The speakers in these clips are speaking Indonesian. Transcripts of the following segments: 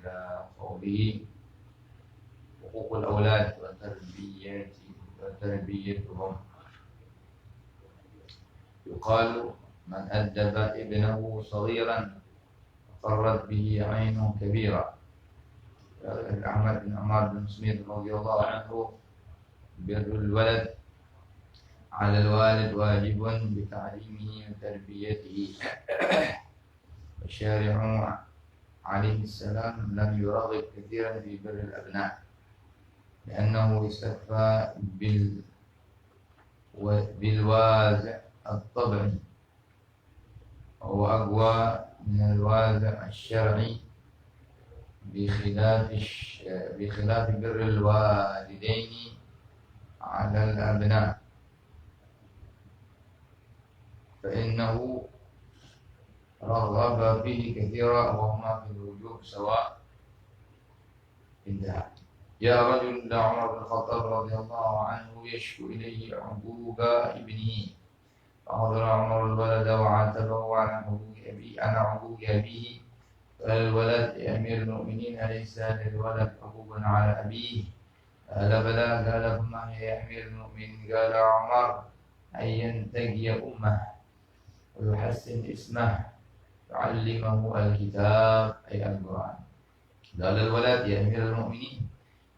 إلى قوله حقوق الأولاد وتربيتهم. يقال من أدب ابنه صغيرا قرت به عينه كبيرا. أحمد بن عمر بن سميد رضي الله عنه: بر الولد على الوالد واجب بتعليمه وتربيته. الشارع عليه السلام لم يرغب كثيرا في بر الأبناء لأنه استكفى بالوازع الطبعي، وهو أقوى من الوازع الشرعي، بخلاف بر الوالدين على الأبناء، فإنه رغب فيه كثيرا وهما في الوجوب سواء. انتهى. يا رجل إلى عمر بن الخطاب رضي الله عنه يشكو إليه عقوق ابنه، فحضر عمر الولد وعاتبه على عقوق أبيه. قال الولد: يا أمير المؤمنين أليس للولد حقوق على أبيه؟ قال بلى. قال فما هي يا أمير المؤمنين؟ قال عمر: أن ينتقي أمه ويحسن اسمه يعلمه الكتاب أي القرآن. قال الولد: يا أمير المؤمنين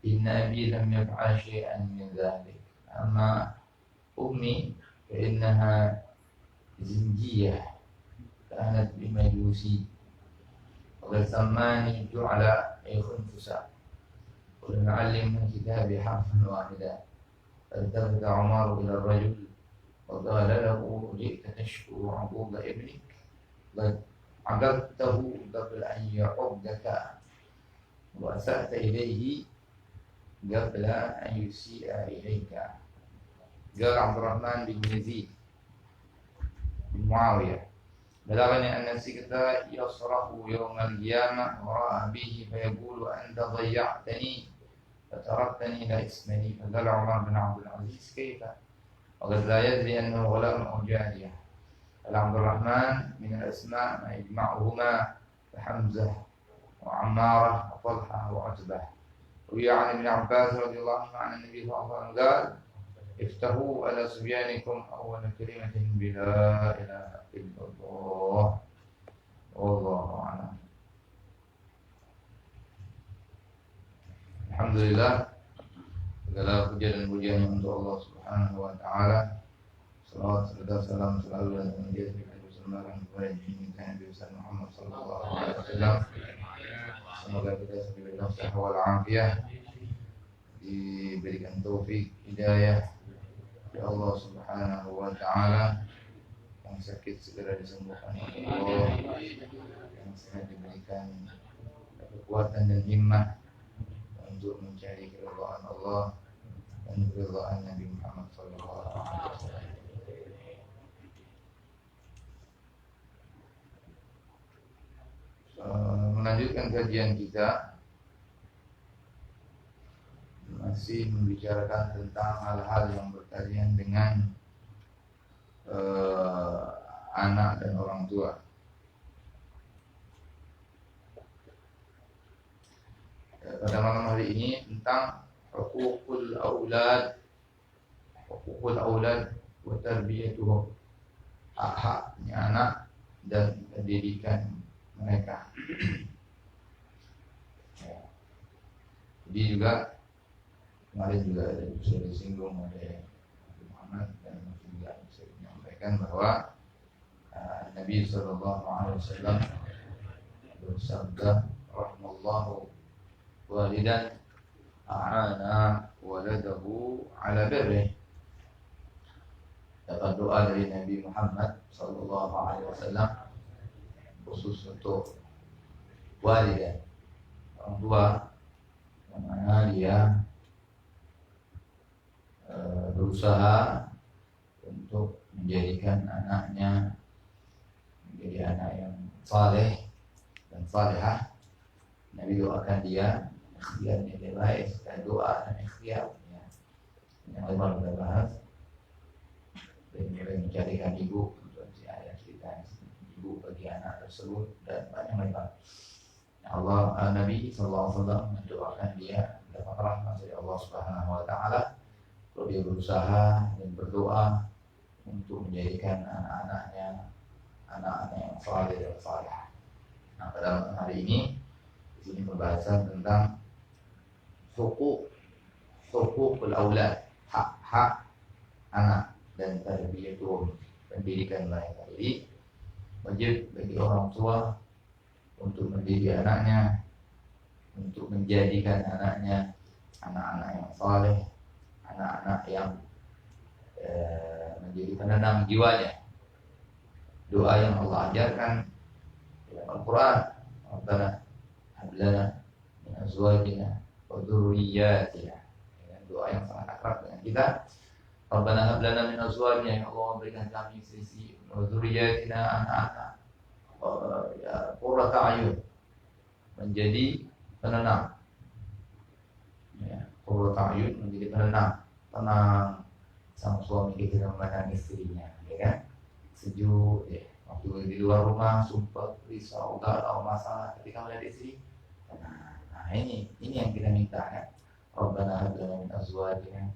إن أبي لم يفعل شيئا من ذلك، أما أمي فإنها زنجية كانت بمجوسي وقد سماني جعل أي خنفسا ولم يعلم من كتابي حرفا واحدا. فالتفت عمر إلى الرجل وقال له: جئت تشكو عقوق ابنك، قد عقبته قبل أن يعقك وأسأت إليه قبل أن يسيء إليك. قال عبد الرحمن بن يزيد بن معاوية: بلغني أن سكتا يصرخ يوم القيامة وراء أبيه فيقول: أنت ضيعتني فتركتني لا اسمني. فقال عمر بن عبد العزيز: كيف وقد لا يدري أنه غلام أو جارية؟ قال عبد الرحمن: من الأسماء ما يجمعهما فحمزة وعمارة وطلحة وعتبة. وروي عن ابن عباس رضي الله عنه عن النبي صلى الله عليه وسلم قال: افتحوا على صبيانكم أول كلمة بلا إله إلا الله والله أعلم. Alhamdulillah, segala puja dan pujian untuk Allah Subhanahu wa taala. Salawat serta salam selalu dan senantiasa bersama kepada junjungan Nabi Muhammad sallallahu alaihi wasallam. Semoga kita diberikan sehat wal afiat, diberikan taufik hidayah ya Allah Subhanahu wa taala. Yang sakit segera disembuhkan Allah, yang sehat diberikan kekuatan dan himmah untuk mencari keridhaan Allah dan keridhaan Nabi Muhammad sallallahu alaihi wasallam. Melanjutkan kajian kita, masih membicarakan tentang hal-hal yang berkaitan dengan anak dan orang tua. Pada malam hari ini tentang huququl aulad wa tarbiyatuhum, hak-haknya anak dan pendidikan mereka. Jadi juga kemarin juga ada bisa disinggung oleh Muhammad dan juga bisa menyampaikan bahwa Nabi Sallallahu Alaihi Wasallam bersabda: "Rahmallahu walidan a'ana waladahu ala birrih." Dapat doa dari Nabi Muhammad Sallallahu Alaihi Wasallam khusus untuk walidan, orang tua, yang mana dia berusaha untuk menjadikan anaknya menjadi anak yang saleh dan salehah. Nabi doakan dia, ikhtiarnya dia baik, dan doa dan ikhtiar yang lebar kita bahas. Dan mulai mencarikan ibu, untuk si ayah cerita ibu bagi anak tersebut dan banyak lebar. Nabi SAW mendoakan dia mendapat rahmat dari Allah Subhanahu Wa Taala. Kalau dia berusaha dan berdoa untuk menjadikan anak-anaknya yang saleh dan salihah. Nah, pada hari ini di sini pembahasan tentang hukukul aulad, hak anak dan tarbiyatuhum, pendidikan mereka. Jadi wajib bagi orang tua untuk mendidik anaknya, untuk menjadikan anaknya anak-anak yang saleh, anak-anak yang menjadi penenang jiwanya. Doa yang Allah ajarkan dalam Al-Quran, Rabbana hab lana min azwajina wa dzurriyyatina. Doa yang sangat akrab dengan kita. Rabbana hab lana min azwajina, ya Allah berikan kami istri wa dzurriyyatina, anak-anak ya qurrata ayun, menjadi penenang. Ya, qurrata ayun, menjadi penenang, tenang sang suami ketika memandang istrinya, ya kan? Sejuk, ya. Waktu di luar rumah sumpah risau galau masalah, ketika melihat istri tenang. Nah ini yang kita minta ya. Rabbana hab lana min azwajina.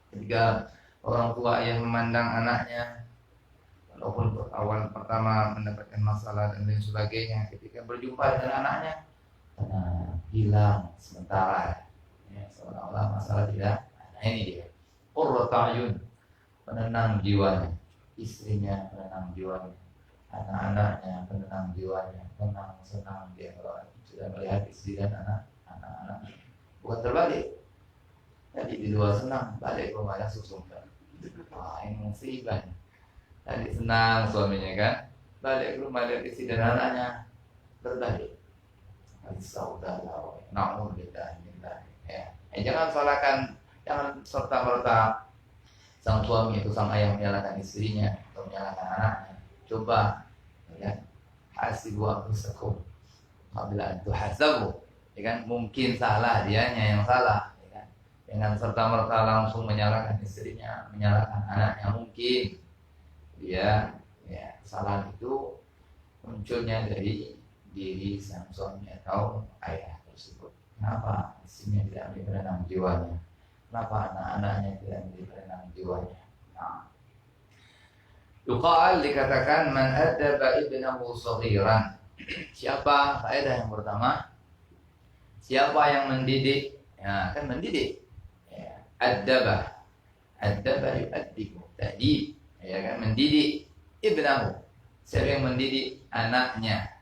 Ketika orang tua yang memandang anaknya, walaupun awal pertama mendapatkan masalah dan lain sebagainya, ketika berjumpa dengan anaknya tenang, hilang sementara, ya, seolah-olah masalah tidak. Nah ini dia qurrata ayun, penenang jiwanya, istrinya penenang jiwanya, anak-anaknya penenang jiwanya, tenang senang dia kalau sudah melihat istri dan anak-anak. Bukan terbalik, tadi di luar senang, balik rumah langsung sungkan. Wah ini musibah. Tadi senang suaminya kan, balik ke rumah lihat istri dan anaknya berbalik. Saudara, na'udzubillah. Ya, jangan salahkan, jangan serta-merta sang suami itu, sang ayah menyalahkan istrinya atau menyalahkan anaknya. Coba ya, hasibu anfusakum qabla an tuhasabu. Ya kan, mungkin salah dianya yang salah, ya kan. Jangan serta-merta langsung menyalahkan istrinya, menyalahkan anaknya. Mungkin dia ya kesalahan itu munculnya dari diri sang suami atau ayah tersebut. Kenapa istrinya tidak menenang jiwanya? Kenapa anak-anaknya tidak menenang jiwanya? Nah, yuqal, dikatakan man addaba ibnahu saghiran. Siapa, faedah yang pertama, siapa yang mendidik, ya kan mendidik, ya, addaba yu'addibu, tadi ya kan, mendidik ibnahu, siapa yang mendidik anaknya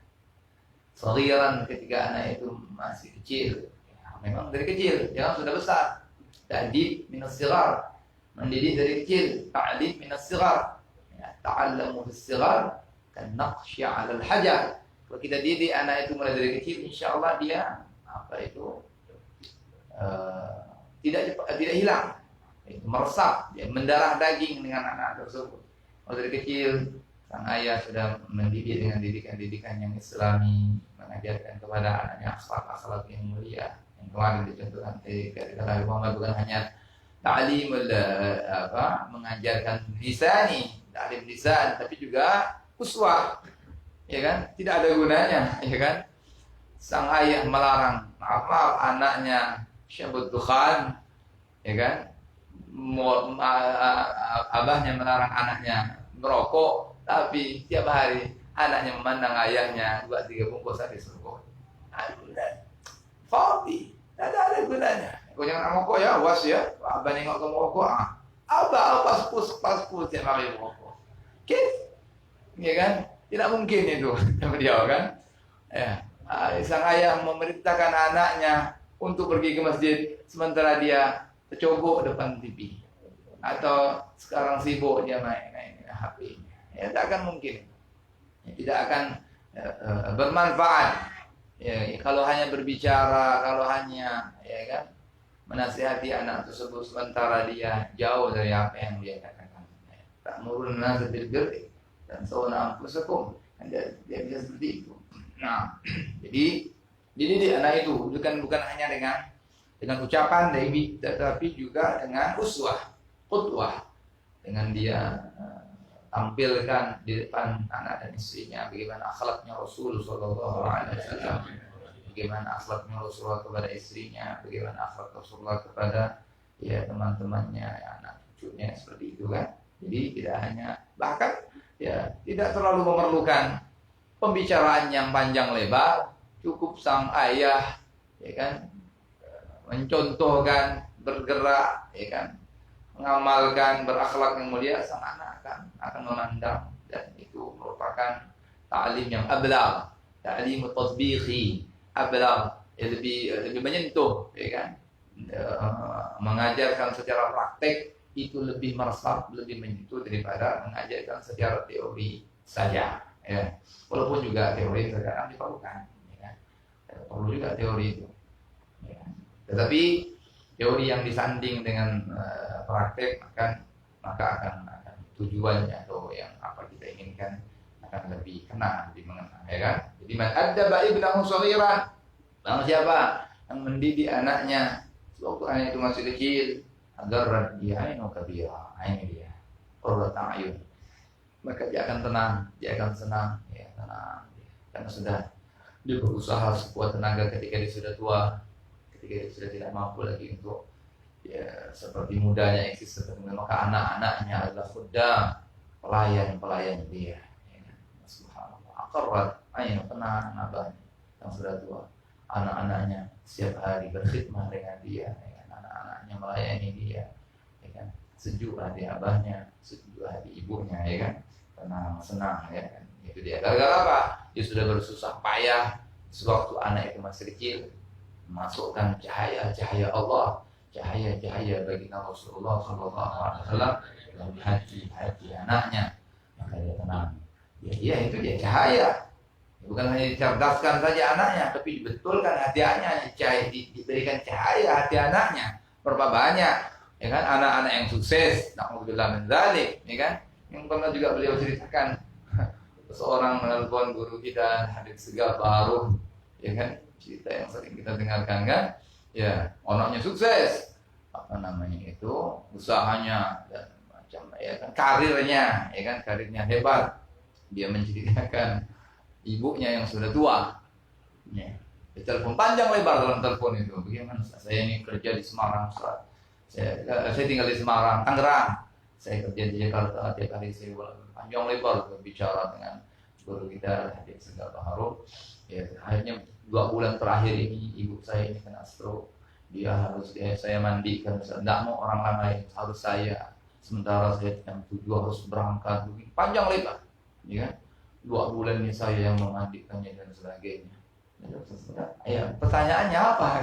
saghiran, ketika anak itu masih kecil, ya, memang dari kecil, jangan sudah besar. Ta'dib minas sighar, mendidik dari kecil. Ta'lim minas sighar, ya, ta'allamu fis sighar kan naqshi 'ala al-hajar. Kalau kita didik anak itu mulai dari kecil, insyaallah dia tidak hilang, itu meresap, dia mendarah daging dengan anak tersebut. Kalau dari kecil sang ayah sudah mendidik dengan didikan yang islami, mengajarkan kepada anaknya akhlak yang mulia. Yang kemarin dicontohkan ketika Nabi Muhammad bukan hanya ta'limul mengajarkan lisani, ta'lim lisan, tapi juga uswah, ya kan? Tidak ada gunanya, ya kan? Sang ayah melarang anaknya syabut dukhan, ya kan? Abahnya melarang anaknya merokok, tapi tiap hari anaknya memandang ayahnya 2-3 bungkus habis rokok. Fadi, tidak ada gunanya. Kau jangan merokok ya, was ya. Abah nengok kamu merokok, abah pas-pus tiap hari merokok. Kif, ya kan? Tidak mungkin itu, sama dia kan? Ya, sang ayah memerintahkan anaknya untuk pergi ke masjid, sementara dia tercogok depan TV, atau sekarang sibuk dia main HP. Ya, tidak akan mungkin. Ya, tidak akan bermanfaat. Ya, kalau hanya berbicara, kalau hanya ya kan menasihati anak tersebut sementara dia jauh dari apa yang dia katakan. Ta'murun nasa bil birri dan sawna anfusakum. Dia bisa seperti itu. Nah, jadi dididik anak itu bukan hanya dengan ucapan tetapi juga dengan uswah, qudwah, dengan dia tampilkan di depan anak dan istrinya bagaimana akhlaknya Rasul sallallahu alaihi wasallam, bagaimana akhlaknya Rasulullah kepada istrinya, bagaimana akhlak Rasulullah kepada ya teman-temannya, ya, anak cucunya, seperti itu kan. Jadi tidak hanya, bahkan ya tidak terlalu memerlukan pembicaraan yang panjang lebar, cukup sang ayah ya kan mencontohkan, bergerak ya kan, mengamalkan, berakhlak yang mulia, sang anak akan memandang, dan itu merupakan ta'lim yang ablagh, ta'lim tatbiqi ablagh, ya lebih menyentuh ya kan. Mengajarkan secara praktek itu lebih meresap, lebih menyentuh daripada mengajarkan secara teori saja ya. Walaupun juga teori sekarang diperlukan ya kan? Perlu juga teori itu ya. Tetapi teori yang disanding dengan praktek maka akan tujuannya atau yang apa kita inginkan akan lebih kena, lebih mengena ya kan. Jadi man addaba ibnahu shaghiran, barang siapa yang mendidik anaknya waktu anak itu masih kecil, agar dia ainu kabira, ini dia qurrat a'yun, maka dia akan tenang, dia akan senang ya, tenang ya. Karena sudah dia berusaha sekuat tenaga ketika dia sudah tua, ketika dia sudah tidak mampu lagi untuk ya seperti mudanya eksis seperti, maka anak-anaknya adalah khuddam, pelayan dia ya. Subhanallah, aqarrat ainu, tenang abahnya yang sudah tua, anak-anaknya setiap hari berkhidmat dengan dia ya kan? Anak-anaknya melayani dia ya kan, sejuk hati abahnya, sejuk hati ibunya ya kan, tenang, senang ya kan. Itu dia, gara-gara apa? Dia sudah bersusah payah sewaktu anak itu masih kecil, masukkan cahaya Allah, cahaya bagi Rasulullah sallallahu alaihi wasallam dalam hati anaknya, maka dia tenang. Ya itu dia cahaya. Bukan hanya dicerdaskan saja anaknya, tapi dibetulkan hati anaknya, diberikan cahaya hati anaknya. Berapa banyak ya kan anak-anak yang sukses, na'udzubillah min dzalik ya kan, yang pernah juga beliau ceritakan. Seorang menelpon guru kita Habib Segaf Baru ya kan, cerita yang sering kita dengarkan kan, ya anaknya sukses, apa namanya itu, usahanya dan macam ya kan, karirnya ya kan, karirnya hebat. Dia menceritakan ibunya yang sudah tua ya, telepon panjang lebar dalam telepon itu, bagaimana saya ini kerja di Semarang, saya tinggal di Semarang, Tangerang, saya kerja di Jakarta, tiap hari saya panjang lebar berbicara dengan guru kita Habib Segaf Baru ya. Akhirnya 2 bulan terakhir ini ibu saya ini kena stroke, dia harus saya mandikan, tidak mau orang lain, harus saya, sementara saya jam 7 harus berangkat, panjang lebar ya kan. 2 bulan ini saya yang memandikannya dan sebagainya. Ya, pertanyaannya apa?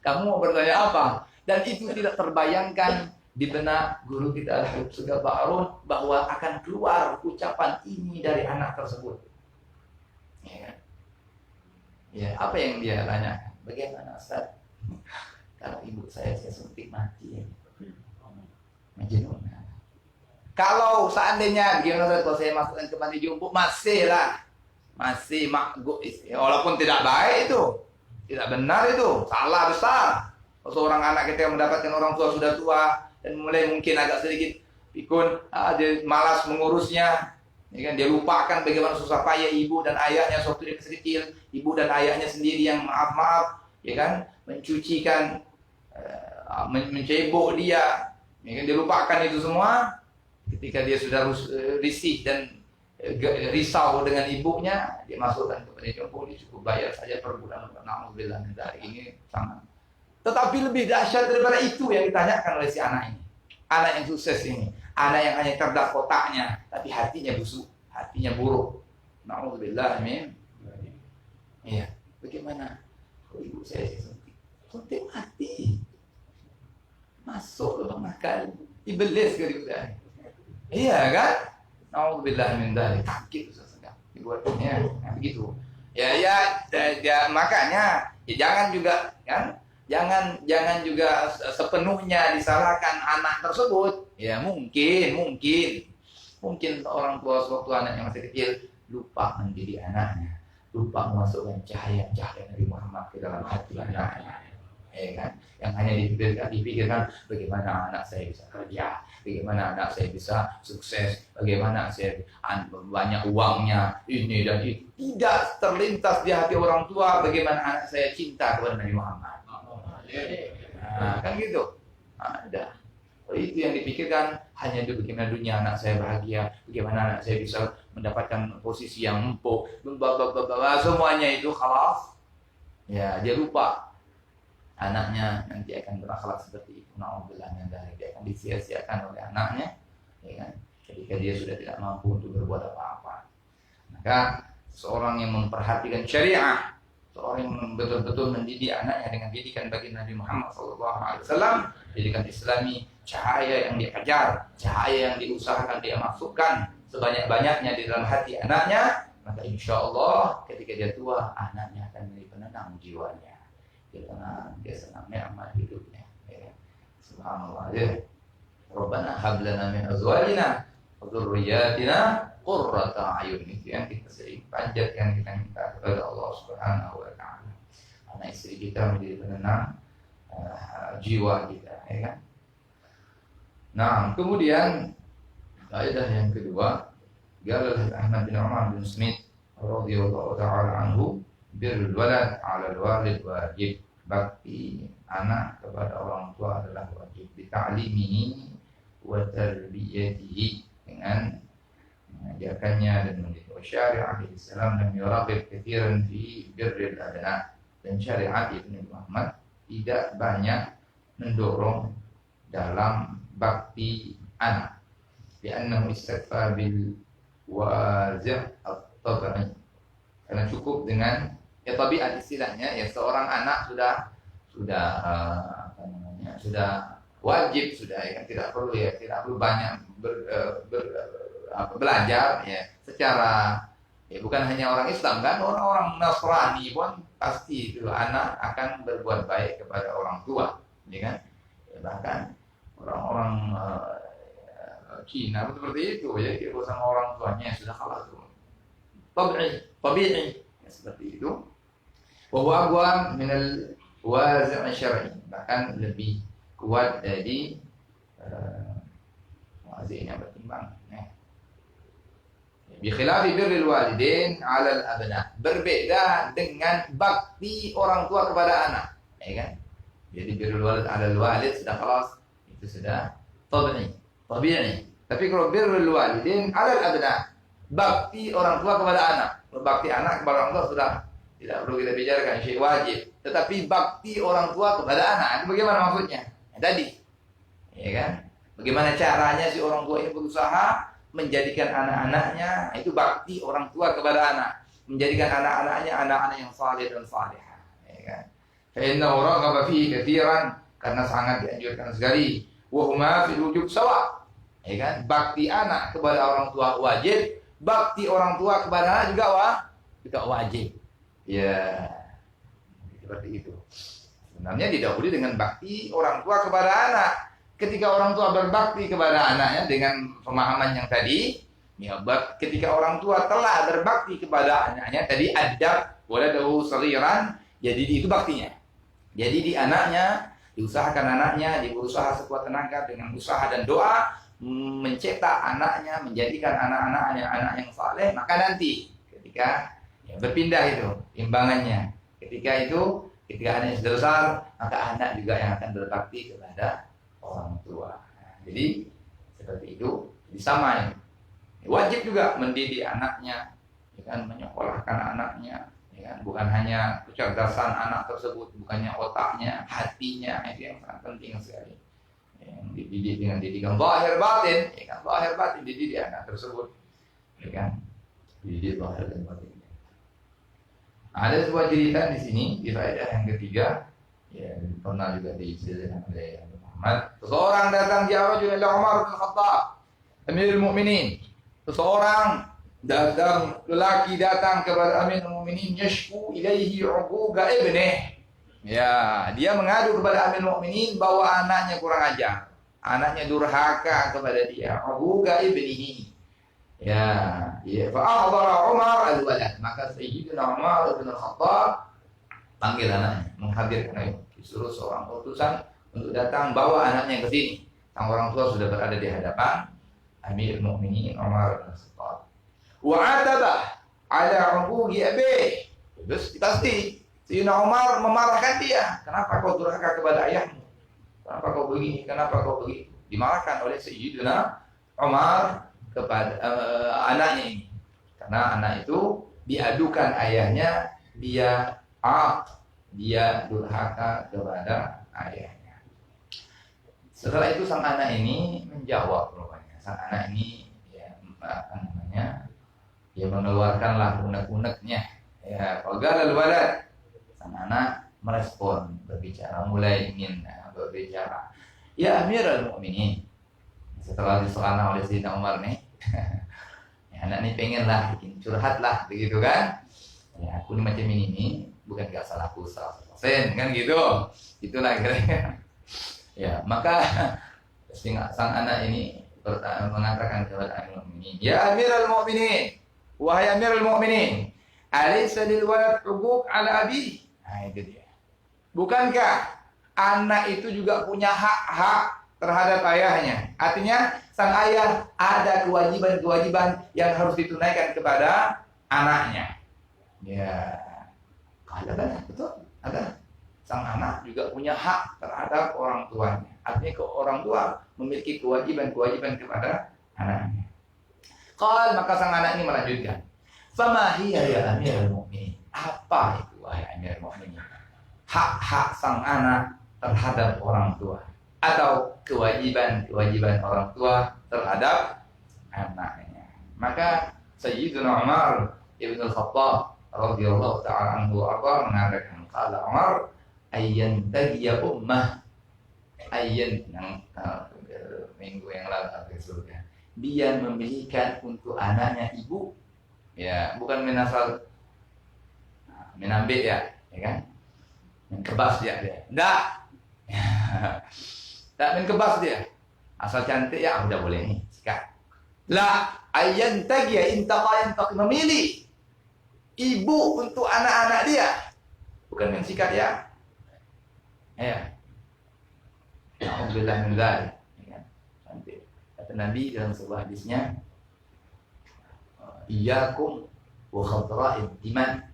Kamu mau bertanya apa? Dan itu tidak terbayangkan di benak guru kita Habib Segaf Baru bahwa akan keluar ucapan ini dari anak tersebut. Ya kan? Ya, apa yang dia tanya? Bagaimana Ustaz? Kalau ibu saya suntik mati ya. Majnun. Kalau seandainya gimana kalau saya masukkan ke mandi jumbo, masih makguk, walaupun tidak baik itu, tidak benar itu, salah besar. Kalau seorang anak kita yang mendapatkan orang tua sudah tua dan mulai mungkin agak sedikit pikun, dia malas mengurusnya, ya kan, dia lupakan bagaimana susah payah ibu dan ayahnya waktu dia masih kecil, ibu dan ayahnya sendiri yang maaf, ya kan, mencucikan, mencebok dia, ya kan, dia lupakan itu semua. Ketika dia sudah risih dan risau dengan ibunya, dia masukkan ke penjumpo, dia cukup bayar saja per bulan. Na'udzubillah min dzalik, ini sama. Tetapi lebih dahsyat daripada itu yang ditanyakan oleh si anak ini. Anak yang sukses ini, anak yang hanya cerdas kotaknya, tapi hatinya busuk, hatinya buruk. Na'udzubillah min. Iya, bagaimana? Kalau ibu saya suntik mati, masuk lubang nakal, iblis gitu. Iya kan? Nauzubillah min dzalik. Takut Ustaz. Dibuatnya begitu. Ya makanya ya jangan juga kan, jangan juga sepenuhnya disalahkan anak tersebut. Ya mungkin orang tua sewaktu anaknya masih kecil lupa mendidik anaknya, lupa memasukkan cahaya Nabi Muhammad ke dalam hati anaknya. ya kan? Yang hanya dipikirkan bagaimana anak saya bisa kerja, bagaimana anak saya bisa sukses, bagaimana saya banyak uangnya, ini dan itu. Tidak terlintas di hati orang tua bagaimana anak saya cinta kepada Nabi Muhammad. Nah, kan gitu. Ada. Itu yang dipikirkan hanya itu bagaimana dunia anak saya bahagia, bagaimana anak saya bisa mendapatkan posisi yang empuk, semuanya itu khalas. Ya, dia lupa anaknya nanti akan berakhlak seperti itu. Na'udzubillah min dzalik, dia akan disia-siakan oleh anaknya, ya kan? Ketika dia sudah tidak mampu untuk berbuat apa-apa. Maka seorang yang memperhatikan syariah, seorang yang betul-betul mendidik anaknya dengan didikan bagi Nabi Muhammad SAW, didikan Islami, cahaya yang diajar, cahaya yang diusahakan dia masukkan sebanyak-banyaknya di dalam hati anaknya, maka insya Allah ketika dia tua anaknya akan menjadi penenang jiwanya. Dia tenang, dia senang nikmat hidupnya. Ya. Subhanallah. Ya. Rabbana hab lana min azwajina wa dzurriyyatina qurrata a'yun. Itu yang kita sering panjatkan, kita minta kepada Allah Subhanahu wa taala. Anak istri kita menjadi penenang jiwa kita, ya kan? Nah, kemudian kaidah yang kedua, Qala Ahmad bin Umar bin Smith radhiyallahu taala anhu, birrul walad 'ala al-walid wajib. Bakti anak kepada orang tua adalah wajib, bita'limihi wa tarbiyatihi, dengan mengajarkannya dan mendidik. Syariat Islam dan yuraqib katsiran fi birril abna, dan syariat Ibnu Muhammad tidak banyak mendorong dalam bakti anak, li'annahu istighfar bil wazih at-tab'i, karena cukup dengan tabiat istilahnya, ya seorang anak sudah sudah wajib, sudah ya kan, tidak perlu banyak belajar ya secara, ya bukan hanya orang Islam kan, orang Nasrani pun pasti itu anak akan berbuat baik kepada orang tua, ya kan, ya, bahkan orang-orang Cina seperti itu ya, dia sama orang tuanya sudah kalah tuh, tabi'i ya, seperti itu. Bahwa aqwa minal wazi' syar'i, bahkan lebih kuat dari wazi'nya bertimbang. Bi khilafi birril walidain 'ala al-abna, berbeda dengan bakti orang tua kepada anak, ya kan? Jadi birrul walid 'ala al-walid sudah kelas, itu sudah tabi'i. Tapi kalau birrul walidain 'ala al-abna, bakti orang tua kepada anak, bakti anak kepada orang tua sudah tidak perlu kita bicarakan, syai wajib. Tetapi bakti orang tua kepada anak, itu bagaimana maksudnya? Ya, tadi, ya kan? Bagaimana caranya si orang tua ini berusaha menjadikan anak-anaknya, itu bakti orang tua kepada anak, menjadikan anak-anaknya anak-anak yang saleh dan salihah, ya kan? Fa innahu raghaba fihi katsiran, karena sangat dianjurkan sekali. Wa huma fil wujub sawa, ya kan? Bakti anak kepada orang tua wajib, bakti orang tua kepada anak juga wajib. Ya, seperti itu. Sebenarnya didahului dengan bakti orang tua kepada anak. Ketika orang tua berbakti kepada anaknya dengan pemahaman yang tadi, ya, ketika orang tua telah berbakti kepada anaknya tadi, adab waladahu saghiran, jadi itu baktinya. Jadi di anaknya, diusahakan anaknya, berusaha sekuat tenaga dengan usaha dan doa mencetak anaknya, menjadikan anak-anaknya anak yang saleh, maka nanti ketika berpindah itu timbangannya. Ketika anak sudah besar, maka anak juga yang akan berbakti kepada orang tua. Nah, jadi seperti itu, disamain. Wajib juga mendidik anaknya, ya kan, menyekolahkan anaknya, ya kan, bukan hanya kecerdasan anak tersebut, bukannya otaknya, hatinya, itu yang sangat penting sekali. Yang dididik dengan didikan zahir batin, ya kan, zahir batin dididik anak tersebut, ya kan, dididik zahir dan batin. Ada sebuah cerita di sini, di faedah yang ketiga, ya pernah juga diceritakan oleh Muhammad. Seseorang datang diaraju oleh Umar bin Khattab, Amirul Mukminin. Seseorang lelaki datang kepada Amirul Mukminin, yashku ilaihi uquqa ibnih. Ya, dia mengadu kepada Amirul Mukminin bahwa anaknya kurang ajar, anaknya durhaka kepada dia, uquqa ibnihi. Ya, fa ahdara Umar al-walad, maka Sayyidina Umar bin Khattab panggil anaknya, menghadirkan, disuruh seorang utusan untuk datang bawa anaknya ke sini. Sang orang tua sudah berada di hadapan Amirul Mukminin Umar bin Khattab. Wa atabah ala ubugi abi. Terus pasti Sayyidina Umar memarahkan dia. Kenapa kau durhaka kepada ayahmu? Kenapa kau begini? Kenapa kau begitu? Dimarahkan oleh Sayyidina Umar kepada anaknya ini. Karena anak itu diadukan ayahnya, dia durhaka kepada ayahnya. Setelah itu sang anak ini menjawab rupanya. Sang anak ini dia mengeluarkanlah unek-uneknya. Ya, qagal al-walad. Sang anak merespon, berbicara, mulai ingin berbicara. Ya Amirul Mukminin. Setelah diselana oleh Sayyidina Umar nih, ya, anak ini pengen lah, bikin curhat lah, begitu kan? Ya, aku ini macam ini, bukan gak salahku 100%, kan gitu. Itulah kira-kira. Ya, maka sang anak ini mengatakan kepada Amirul Mukminin, ya Amirul Mukminin, wahai Amirul Mukminin, alaysa lil walad huquq ala abi? Nah, itu dia. Bukankah anak itu juga punya hak-hak terhadap ayahnya? Artinya sang ayah ada kewajiban-kewajiban yang harus ditunaikan kepada anaknya. Ya, ada betul, ada. Sang anak juga punya hak terhadap orang tuanya. Artinya orang tua memiliki kewajiban-kewajiban kepada anaknya. Maka sang anak ini melanjutkan. Fama hiya ya Amirul Mukminin? Apa itu wahai Amirul Mukminin? Hak-hak sang anak terhadap orang tua atau kewajiban-kewajiban orang tua terhadap anaknya. Maka Sayyidina Umar ibn Khattab radhiyallahu ta'ala anhu mengatakan, qala Umar ayyan tagiya ummah, ayyan yang minggu yang lalu surga, dia memilihkan untuk anaknya ibu, ya bukan menasal menambil ya kan, menkebas dia, enggak. Tak menkebas dia, asal cantik ya udah boleh nih sikat. La ayyan tagiya intaqa yantaqi, memilih ibu untuk anak-anak dia, bukan yang sikat ya. Ya. Alhamdulillah min dzalik. Cantik. Kata Nabi dalam sebuah hadisnya, iyyakum wa khadra'id diman.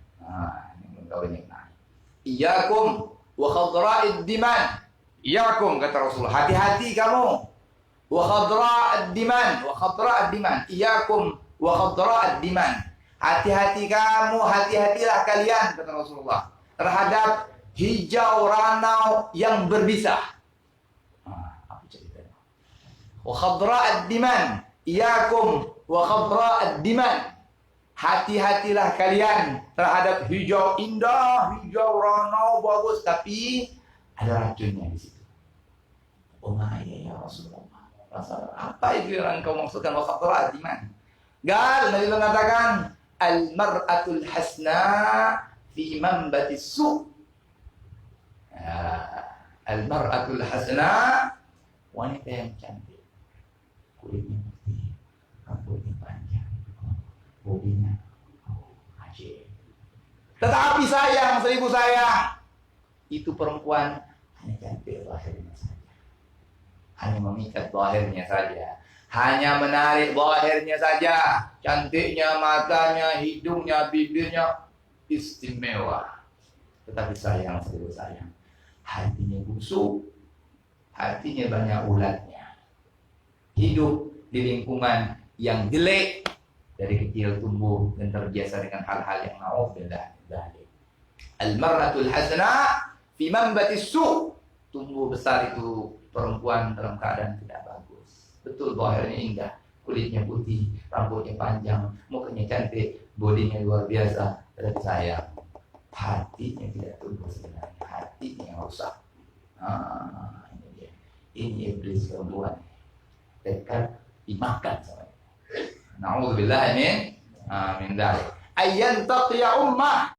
Ini kawin yang naik. Iyyakum wa khadra'id diman. Iyyakum, kata Rasulullah, hati-hati kamu. Wa khadra'id diman, wa khadra'id diman. Iyyakum wa khadra'id diman. Hati-hati kamu, hati-hatilah kalian, kata Rasulullah, terhadap hijau ranau yang berbisa. Apa ceritanya? Wa khadra'id diman. Iyyakum wa khadra'id diman. Hati-hatilah kalian terhadap hijau indah, hijau ranau bagus, tapi ada racunnya di situ. Oh ya Rasulullah. Apa itu yang kau maksudkan wa khadra'id diman? Nabi mengatakan al-mar'atul hasna fi manbatis su'. Al-mar'atul hasna, wanita yang cantik, kulitnya putih, rambutnya panjang, hobinya ajaib. Tetapi sayang, seribu sayang, itu perempuan hanya cantik lahirnya saja, hanya memikat lahirnya saja, hanya menarik lahirnya saja, cantiknya matanya, hidungnya, bibirnya istimewa. Tetapi sayang, seribu sayang, hatinya busuk, hatinya banyak ulatnya, hidup di lingkungan yang jelek, dari kecil tumbuh dan terbiasa dengan hal-hal yang na'udzubillah. Al-mar'atul hasana fi manbatis su', tumbuh besar itu perempuan dalam keadaan tidak bagus. Betul, zahirnya indah, kulitnya putih, rambutnya panjang, mukanya cantik, bodinya luar biasa, tetapi sayang, hatinya tidak tumbuh sebenarnya, hatinya yang rusak. Ini dia, ini iblis perempuan, dekat dimakan sama dia. Na'udzubillah min dzalik. Ayyan taqiya ummah,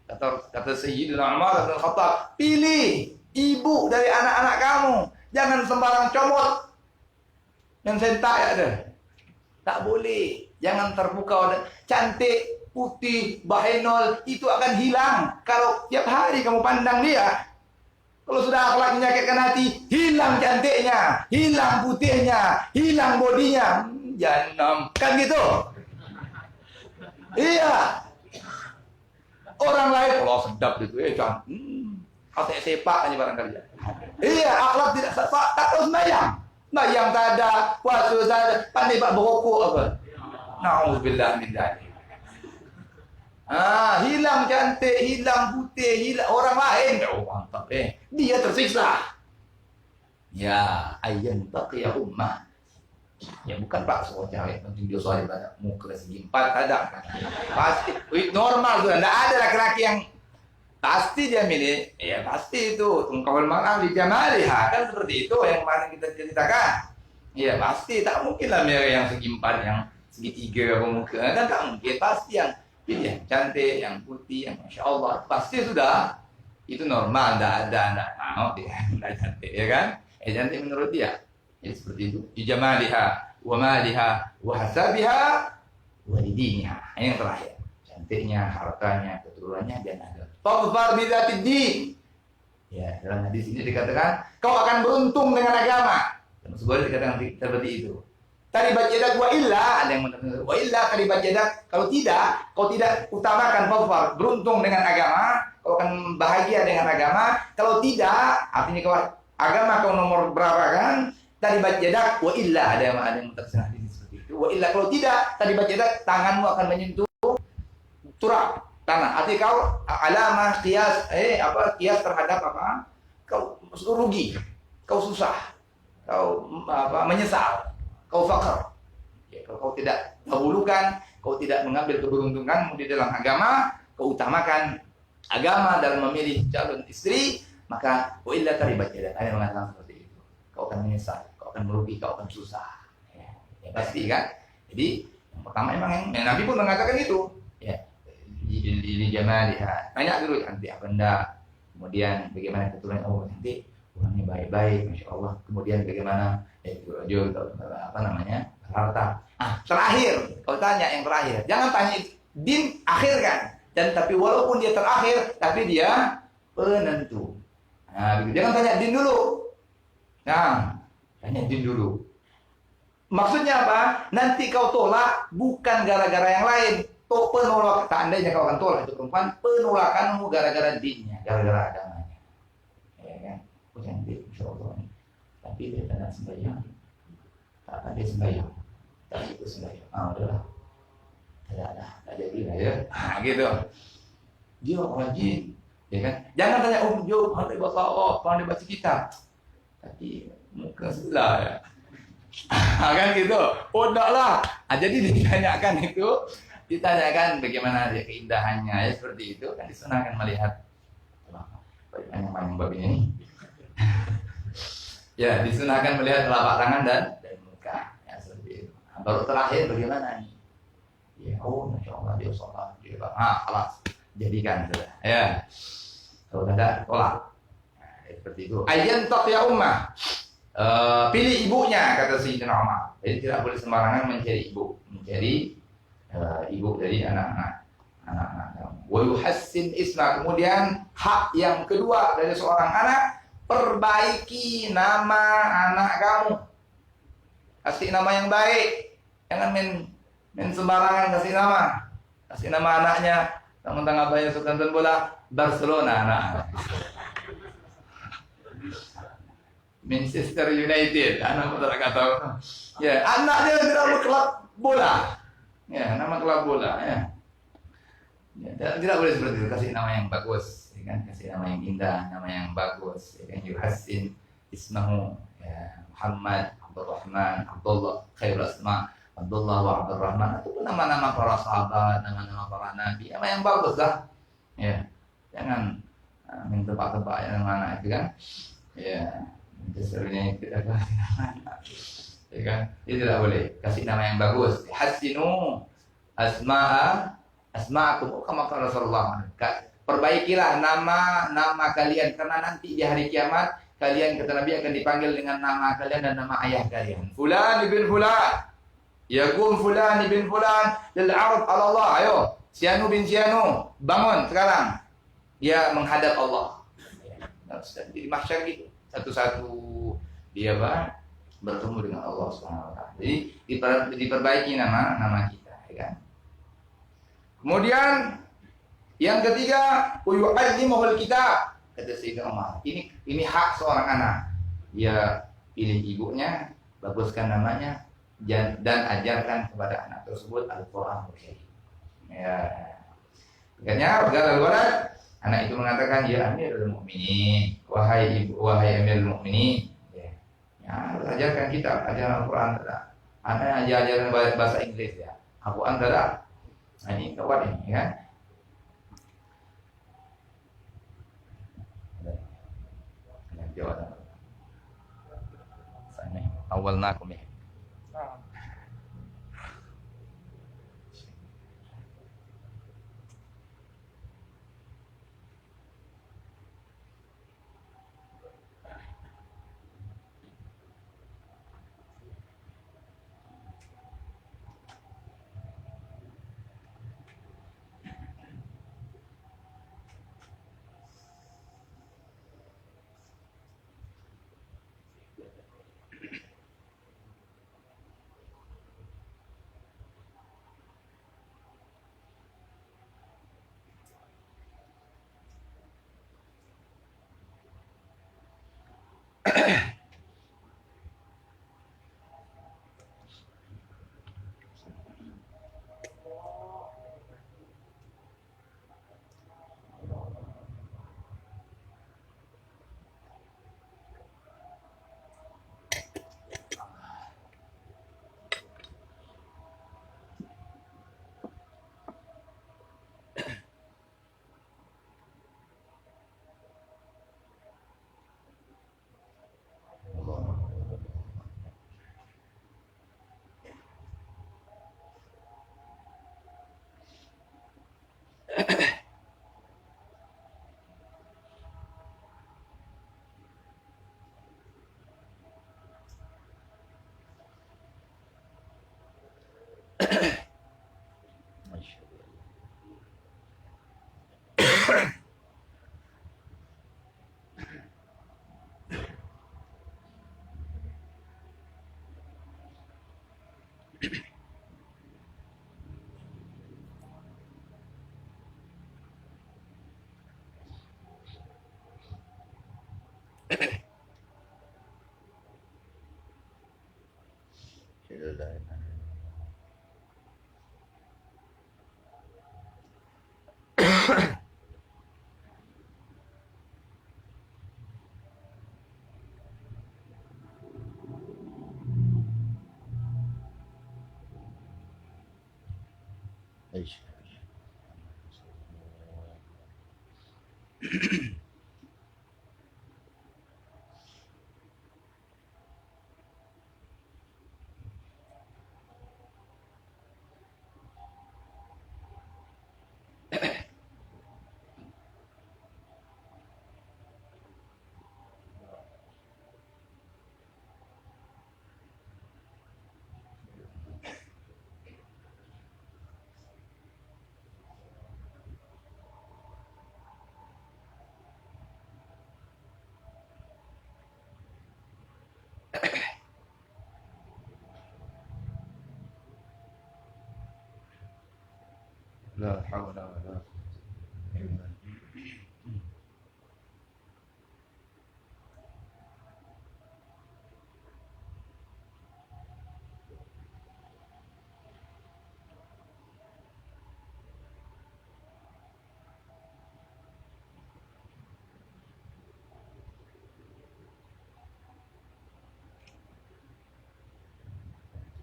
kata Sayyidina Umar bin Khattab, pilih ibu dari anak-anak kamu, jangan sembarang comot dan sentak ya deh. Tak boleh, jangan terbuka. Cantik putih, bahenol, itu akan hilang kalau tiap hari kamu pandang dia. Kalau sudah akhlak menyakitkan hati, hilang cantiknya, hilang putihnya, hilang bodinya. Jangan kan gitu. Iya. Orang lain, kalau sedap gitu, jangan. Katanya sepak aja barangkali. Iya, akhlak tidak sepak, tak tahu sembahyang. Sembahyang tak ada, puasa tak ada, pandai bak berokok apa. Na'udzubillah min dzalik. Hilang cantik, hilang putih, hilang orang lain. Oh, mantap dia tersiksa. Ya, ayyan taqiya ummah. Ya bukan Pak soal cewek, penting dia soal ibadah muka segi 4 ada. Pasti normal tuh, enggak ada laki-laki yang pasti dia milih, ya pasti itu tungkawal mar'ah li jamaliha, kan seperti itu yang kemarin kita ceritakan. Ya pasti tak mungkin lah yang segi 4, yang segi 3 apa muka, kan tak mungkin, pasti yang pilih yang cantik, yang putih, yang masya Allah, pasti sudah itu normal, enggak mau dia, enggak cantik ya kan? Cantik menurut dia. Jadi seperti itu. Ijamaliha, wa maliha, wa hasabiha, wa diniha. Ini yang terakhir. Cantiknya, hartanya, keturunannya dan agama. Fadfar bidzatid din. Ya, dalam hadis ini dikatakan, kau akan beruntung dengan agama. Dan sebenarnya dikatakan seperti itu. Taribat yadak wa illa, ada yang mengatakan wa illa taribat yadak. Kalau tidak, kau tidak utamakan fadfar, beruntung dengan agama, kau akan bahagia dengan agama. Kalau tidak, artinya kau agama kau nomor berapa kan? Taribat yadak wa illa, ada yang tersenah di seperti itu. Wa illa, kalau tidak taribat yadak, tanganmu akan menyentuh turab tanah. Artinya kau alamah kias kias terhadap apa? Kau rugi, kau susah, kau menyesal, kau fakir. Ya, kalau kau tidak dahulukan, kau tidak mengambil keberuntunganmu di dalam agama, kau utamakan agama dalam memilih calon istri, maka wa illa taribat yadak. Ada yang mengatakan seperti itu. Kau akan menyesal, kau akan merugi, kau akan susah. Ya pasti kan? Jadi yang pertama emang yang Nabi pun mengatakan itu. Ya, di jamaliha. Tanya dulu nanti apa enggak. Kemudian bagaimana keturunan nanti orangnya baik-baik, masya Allah. Kemudian bagaimana harta. Terakhir, kalau tanya yang terakhir, jangan tanya din akhir kan. Dan tapi walaupun dia terakhir, tapi dia penentu. Jangan tanya din dulu. Tanya din dulu. Maksudnya apa? Nanti kau tolak bukan gara-gara yang lain. Penolak, tandanya kau akan tolak itu perempuan, penolakanmu gara-gara dinnya, gara-gara agamanya. Ya kan? Cantik, insya Allah. Tapi dia tidak sembahyang. Tak ada sembahyang. Tak ikut sembahyang. Udahlah. Tak jadi lah ya. Gitu. Dia wajib. Ya kan? Jangan tanya jom pandai baca Allah, pandai baca kitab. Tapi muka sebelah ya. Kan gitu. Udahlah. Jadi ditanyakan ditanyakan bagaimana dia keindahannya ya seperti itu kan disunahkan melihat panjang bab ini. Ya disunahkan melihat telapak tangan dan muka ya seperti itu. Baru terakhir bagaimana nih? Ya masya Allah dia sholat dia alas jadikan sudah ya. Kalau tidak tolak seperti itu. Ayyan taqiya ummah. Pilih ibunya kata Sayyidina Umar. Jadi tidak boleh sembarangan mencari ibu dari anak-anak kamu. Wa yuhassin isma, kemudian hak yang kedua dari seorang anak, perbaiki nama anak kamu. Kasih nama yang baik. Jangan main sembarangan kasih nama. Kasih nama anaknya tentang abahnya suka nonton bola Barcelona anak. Manchester United, anak tidak kata. Ya, anak dia tidak klub bola. Ya, nama klub bola ya. Tidak boleh seperti itu. Kasih nama yang bagus, ya kan? Kasih nama yang indah, nama yang bagus. Ya kan? Yuhassin ismahu, ya, Muhammad, Abdurrahman, Abdullah, khairul asma, Abdullah wa Abdurrahman. Itu nama-nama para sahabat, nama-nama para nabi. Nama yang bagus lah. Ya, jangan tebak-tebak yang mana itu kan. Ya, sebenarnya tidak kasih nama. Ya kan? Itu tidak boleh. Kasih nama yang bagus. Hasinu asma'akum kama qala Rasulullah. Perbaikilah nama kalian karena nanti di hari kiamat kalian kata Nabi akan dipanggil dengan nama kalian dan nama ayah kalian. Fulan ibn fulan. Yaqum fulan ibn fulan lil 'arad 'ala Allah. Ayo, Si Anu bin si Anu, bangun sekarang. Dia menghadap Allah. Nah, di mahsyar gitu. Satu-satu dia bertemu dengan Allah SWT. Jadi diperbaiki nama kita, ya kan? Kemudian yang ketiga, uyu'allimuhul kitab. Kata Sayyidina Umar, ini hak seorang anak. Dia pilih ibunya, baguskan namanya, dan ajarkan kepada anak tersebut Al-Quran Karim. Ya. Akhirnya walad, anak itu mengatakan, ya Amirul Mukminin, wahai Amirul Mukminin. Ya, ajarkan kitab, ajaran Al-Quran. Anak ajaran bahasa Inggris ya. Al-Quran tidak. Nah, ini kawan ini ya. Jawaban. Sana awalnakum ya. La hawla wa la quwwata illa billah.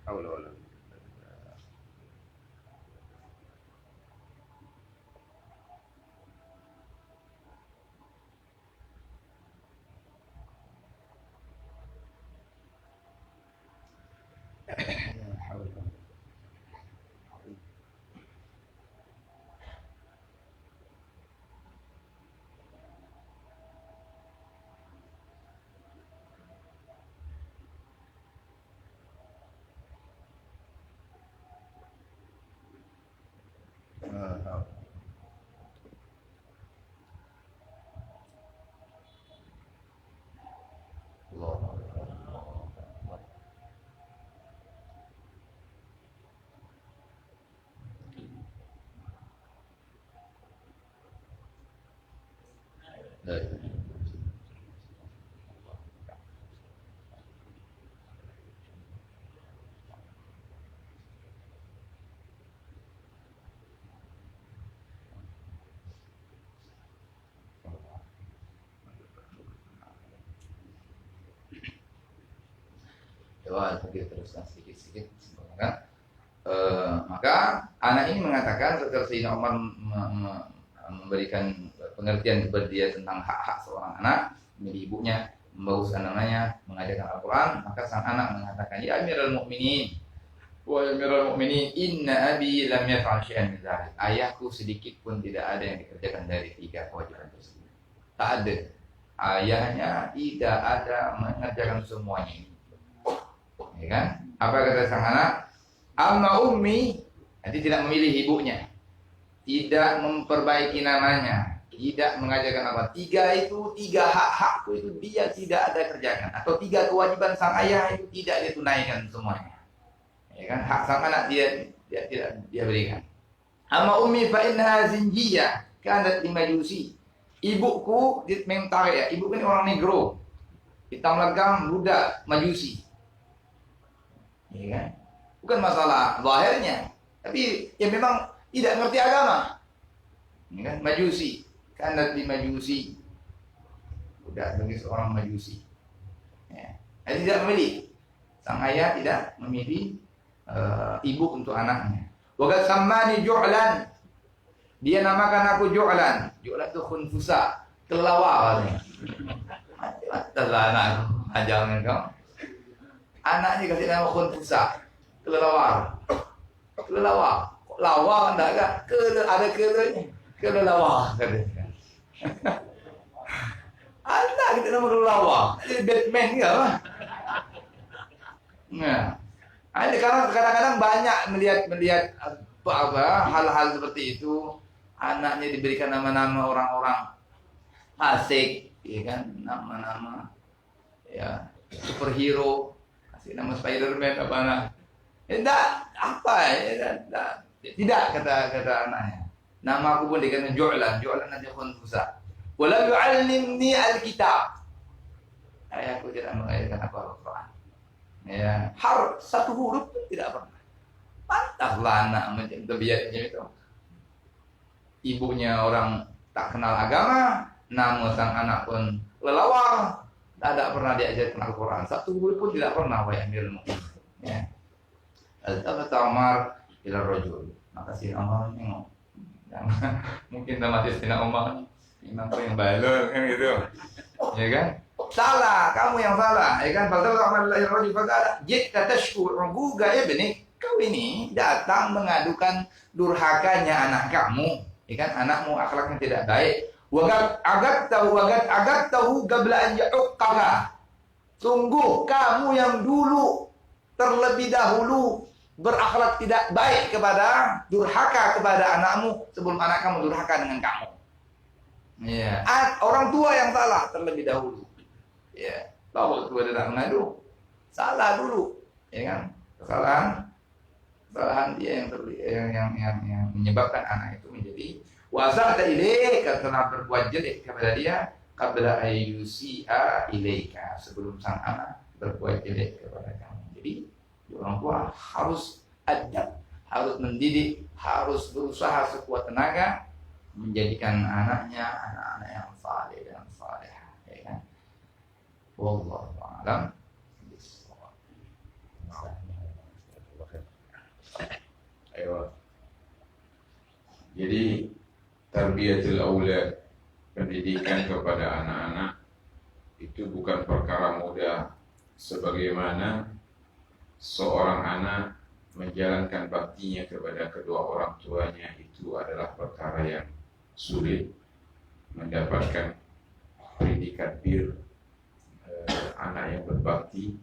Hawla wa la quwwata. La ilaha illallah. Coba kita teruskan sedikit-sedikit. Maka anak ini mengatakan setelah Sayyidina Umar memberikan pengertian kepada dia tentang hak-hak seorang anak, menjadi ibunya, membaguskan namanya, mengajarkan Al-Quran, maka sang anak mengatakan, ya Amirul Mukminin, wa Amirul Mukminin, inna abi lam yaf'al syai'an min dzalik. Ayahku sedikit pun tidak ada yang dikerjakan dari 3 kewajiban tersebut. Tak ada. Ayahnya tidak ada mengerjakan semuanya ini. Ya kan? Apa kata sang anak? Amma ummi, nanti tidak memilih ibunya, tidak memperbaiki namanya, tidak mengajarkan apa. 3 hak-hakku itu dia tidak ada kerjakan, atau 3 kewajiban sang ayah itu tidak dia tunaikan semuanya. Ya kan? Hak sang anak dia tidak dia berikan. Amma ummi fa innaha zinjiyah kanat limajusi. Ibuku mentar ya, ibuku ini orang negro, hitam legam, budak, majusi. Ya kan? Bukan masalah zahirnya, tapi ya memang tidak ngerti agama. Ya kan? Majusi, kanat di majusi, budak bagi seorang majusi. Ya. Tidak memilih, sang ayah tidak memilih ibu untuk anaknya. Wagat sammani ju'lan, dia namakan aku ju'lan. Ju'lan itu khunfusa, kelelawar katanya. Astalah anakku, ajalnya kau. Anaknya kasih nama khunfusa, kelelawar. Kelelawar, kok lawa enggak kan? Ada kelelanya, kelelawar katanya. Anak kita nama kelelawar, jadi Batman ke apa? Nah, ada kadang-kadang banyak melihat hal-hal seperti itu. Anaknya diberikan nama-nama orang-orang asik, ya kan? Nama-nama ya superhero, kasih nama Spiderman apa anak? Tidak apa ya? Tidak kata anaknya. Nama aku pun dikatakan Ju'lan nanti khunfusa. Wala yu'allimni al-kitab. Ayahku tidak mengajarkan aku Al-Quran. Ya, satu huruf pun tidak pernah. Pantaslah anak macam kebiasaannya itu. Ibunya orang tak kenal agama, nama sang anak pun lelawar, tidak pernah diajarkan Al-Quran. Satu huruf pun tidak pernah wa Amirul Mukminin. Ya. Al-Tabata Umar ila rajul. Maka si Umar nengok. Mungkin nama Sayyidina Umar imam yang balol kan gitu. Ya kan? Salah, kamu yang salah. Ya kan? Al-Tabata Umar ila rajul faqala jita tashku uguga ibni. Kau ini datang mengadukan durhakanya anak kamu. Ya kan? Anakmu akhlaknya tidak baik. Agat tahu qabla an ya'uqqaha. Sungguh kamu yang dulu terlebih dahulu berakhlak tidak baik kepada durhaka kepada anakmu sebelum anak kamu durhaka dengan kamu. Ya, orang tua yang salah terlebih dahulu. Ya, kalau tua tidak mengadu, salah dulu, ya kan? Kesalahan dia yang menyebabkan anak itu menjadi wasa'ta ilaika, telah berbuat jelek kepada dia qabla ayyusi'a ilaika, sebelum sang anak berbuat jelek kepada kamu. Jadi orang tua harus adab, harus mendidik, harus berusaha sekuat tenaga menjadikan anaknya anak-anak yang saleh dan salehah, ya kan? Wallahu a'lam. Ayo. Jadi tarbiyatul aulad, pendidikan kepada anak-anak itu bukan perkara mudah. Sebagaimana seorang anak menjalankan baktinya kepada kedua orang tuanya itu adalah perkara yang sulit. Mendapatkan predikat bir anak yang berbakti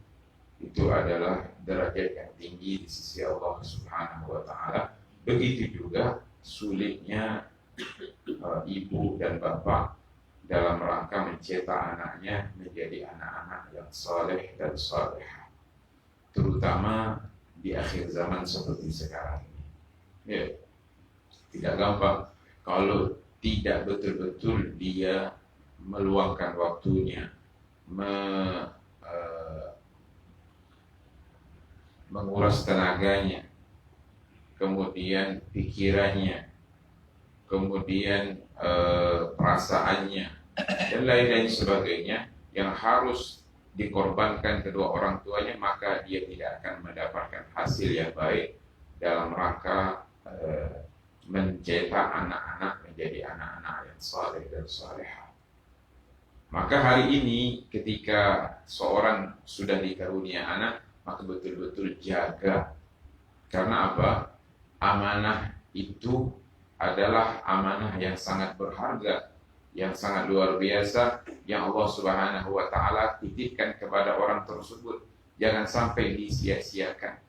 itu adalah derajat yang tinggi di sisi Allah Subhanahu wa taala. Begitu juga sulitnya ibu dan bapak dalam rangka mencetak anaknya menjadi anak-anak yang saleh dan salehah, terutama di akhir zaman seperti sekarang ini. Ya, tidak gampang kalau tidak betul-betul dia meluangkan waktunya, menguras tenaganya, kemudian pikirannya, kemudian perasaannya, dan lain-lain sebagainya yang harus dikorbankan kedua orang tuanya, maka dia tidak akan mendapatkan hasil yang baik dalam rangka mencetak anak-anak menjadi anak-anak yang saleh dan salehah. Maka hari ini ketika seorang sudah dikarunia anak, maka betul-betul jaga. Karena apa? Amanah itu adalah amanah yang sangat berharga, yang sangat luar biasa, yang Allah Subhanahu wa Ta'ala titipkan kepada orang tersebut. Jangan sampai disia-siakan.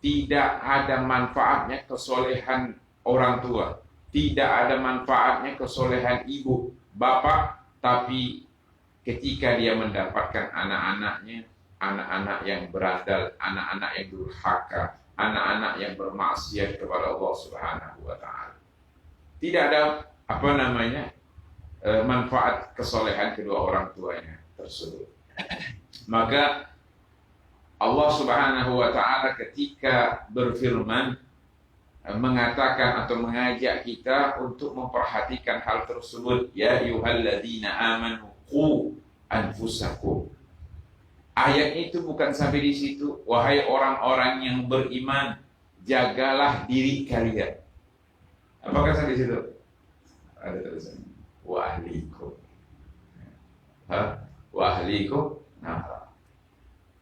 Tidak ada manfaatnya kesolehan orang tua, tidak ada manfaatnya kesolehan ibu, bapak, tapi ketika dia mendapatkan anak-anaknya, anak-anak yang berandal, anak-anak yang durhaka, anak-anak yang bermaksiat kepada Allah Subhanahu wa Ta'ala. Tidak ada manfaat kesolehan kedua orang tuanya tersebut. Maka Allah Subhanahu wa Ta'ala ketika berfirman mengatakan atau mengajak kita untuk memperhatikan hal tersebut, ya ayyuhalladzina amanu qu anfusakum. Ayat itu bukan sampai di situ, wahai orang-orang yang beriman, jagalah diri kalian. Apakah sampai di situ? Ada tulisan wa ahlikum. Wa ahlikum. Nah,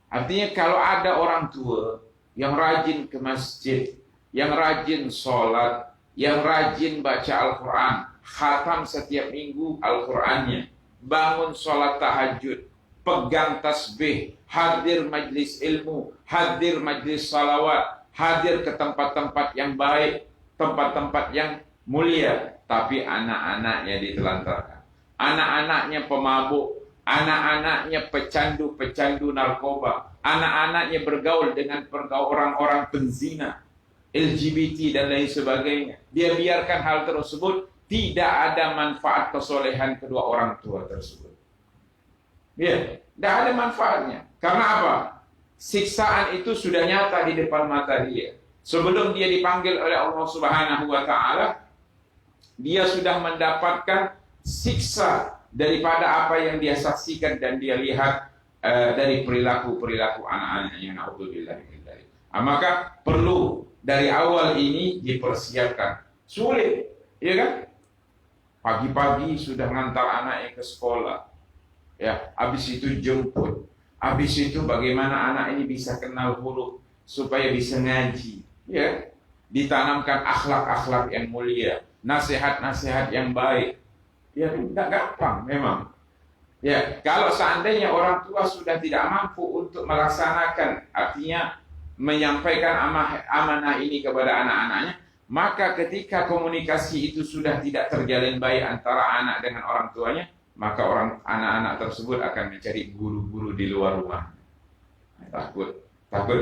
artinya kalau ada orang tua yang rajin ke masjid, yang rajin sholat, yang rajin baca Al-Quran, khatam setiap minggu Al-Qurannya, bangun sholat tahajud, pegang tasbih, hadir majlis ilmu, hadir majlis salawat, hadir ke tempat-tempat yang baik, tempat-tempat yang mulia, tapi anak-anaknya ditelantarkan, anak-anaknya pemabuk, anak-anaknya pecandu-pecandu narkoba, anak-anaknya bergaul dengan orang-orang penzina, LGBT dan lain sebagainya. Dia biarkan hal tersebut, tidak ada manfaat kesolehan kedua orang tua tersebut. Ya, tidak ada manfaatnya. Karena apa? Siksaan itu sudah nyata di depan mata dia. Sebelum dia dipanggil oleh Allah Subhanahu wa Ta'ala, dia sudah mendapatkan siksa daripada apa yang dia saksikan dan dia lihat dari perilaku-perilaku anak-anaknya. Na'udzubillah min dzalik. Maka perlu dari awal ini dipersiapkan. Sulit, ya kan? Pagi-pagi sudah ngantar anaknya ke sekolah. Ya, habis itu jemput. Habis itu bagaimana anak ini bisa kenal huruf supaya bisa ngaji, ya. Ditanamkan akhlak-akhlak yang mulia, nasihat-nasihat yang baik. Ya, tidak gampang memang. Ya, kalau seandainya orang tua sudah tidak mampu untuk melaksanakan, artinya menyampaikan amanah ini kepada anak-anaknya, maka ketika komunikasi itu sudah tidak terjalin baik antara anak dengan orang tuanya, maka anak-anak tersebut akan mencari guru-guru di luar rumah. Takut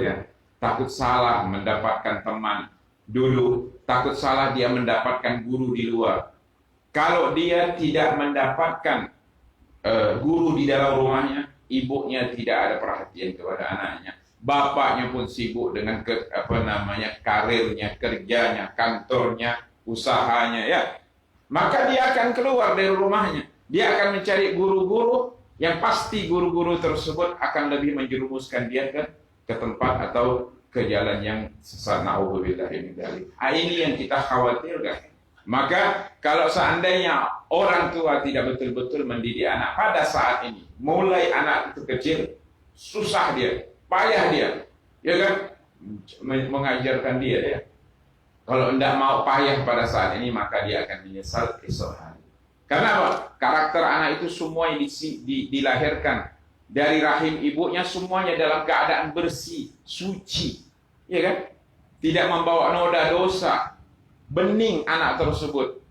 ya, takut salah mendapatkan teman dulu, takut salah dia mendapatkan guru di luar. Kalau dia tidak mendapatkan guru di dalam rumahnya, ibunya tidak ada perhatian kepada anaknya, bapaknya pun sibuk dengan karirnya, kerjanya, kantornya, usahanya, ya. Maka dia akan keluar dari rumahnya. Dia akan mencari guru-guru yang pasti guru-guru tersebut akan lebih menjerumuskan dia ke tempat atau ke jalan yang sesat. Na'udzubillah min dzalik. Ini yang kita khawatirkan. Maka kalau seandainya orang tua tidak betul-betul mendidik anak pada saat ini, mulai anak itu kecil, susah dia, payah dia, ya kan, mengajarkan dia ya. Kalau tidak mau payah pada saat ini, maka dia akan menyesal esok hari. Karena apa? Karakter anak itu semua yang dilahirkan dari rahim ibunya semuanya dalam keadaan bersih, suci, ya kan? Tidak membawa noda dosa, bening anak tersebut.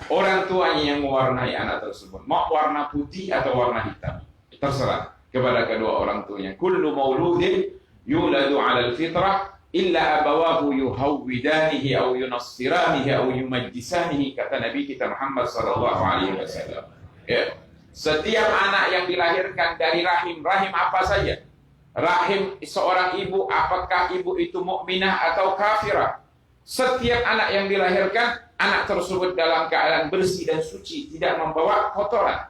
Orang tuanya yang mewarnai anak tersebut, mau warna putih atau warna hitam, terserah kepada kedua orang tuanya. Kullu mauludin yuladu 'alal fitrah illa abawahu yuhawwidanihi aw yunassiranihi aw yumajjisanihi, kata Nabi kita Muhammad sallallahu alaihi wasallam. Ya, Setiap anak yang dilahirkan dari rahim apa saja, rahim seorang ibu, apakah ibu itu mukminah atau kafirah, setiap anak yang dilahirkan, anak tersebut dalam keadaan bersih dan suci, tidak membawa kotoran.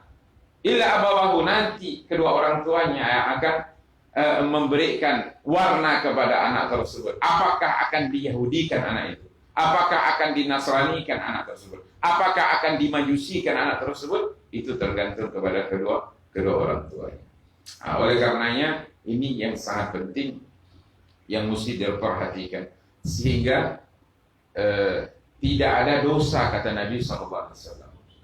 Illa abawahu, nanti kedua orang tuanya yang akan memberikan warna kepada anak tersebut. Apakah akan diyahudikan anak itu? Apakah akan dinasranikan anak tersebut? Apakah akan dimajusikan anak tersebut? Itu tergantung kepada kedua orang tuanya. Nah, oleh karenanya ini yang sangat penting yang mesti diperhatikan, sehingga tidak ada dosa, kata Nabi SAW.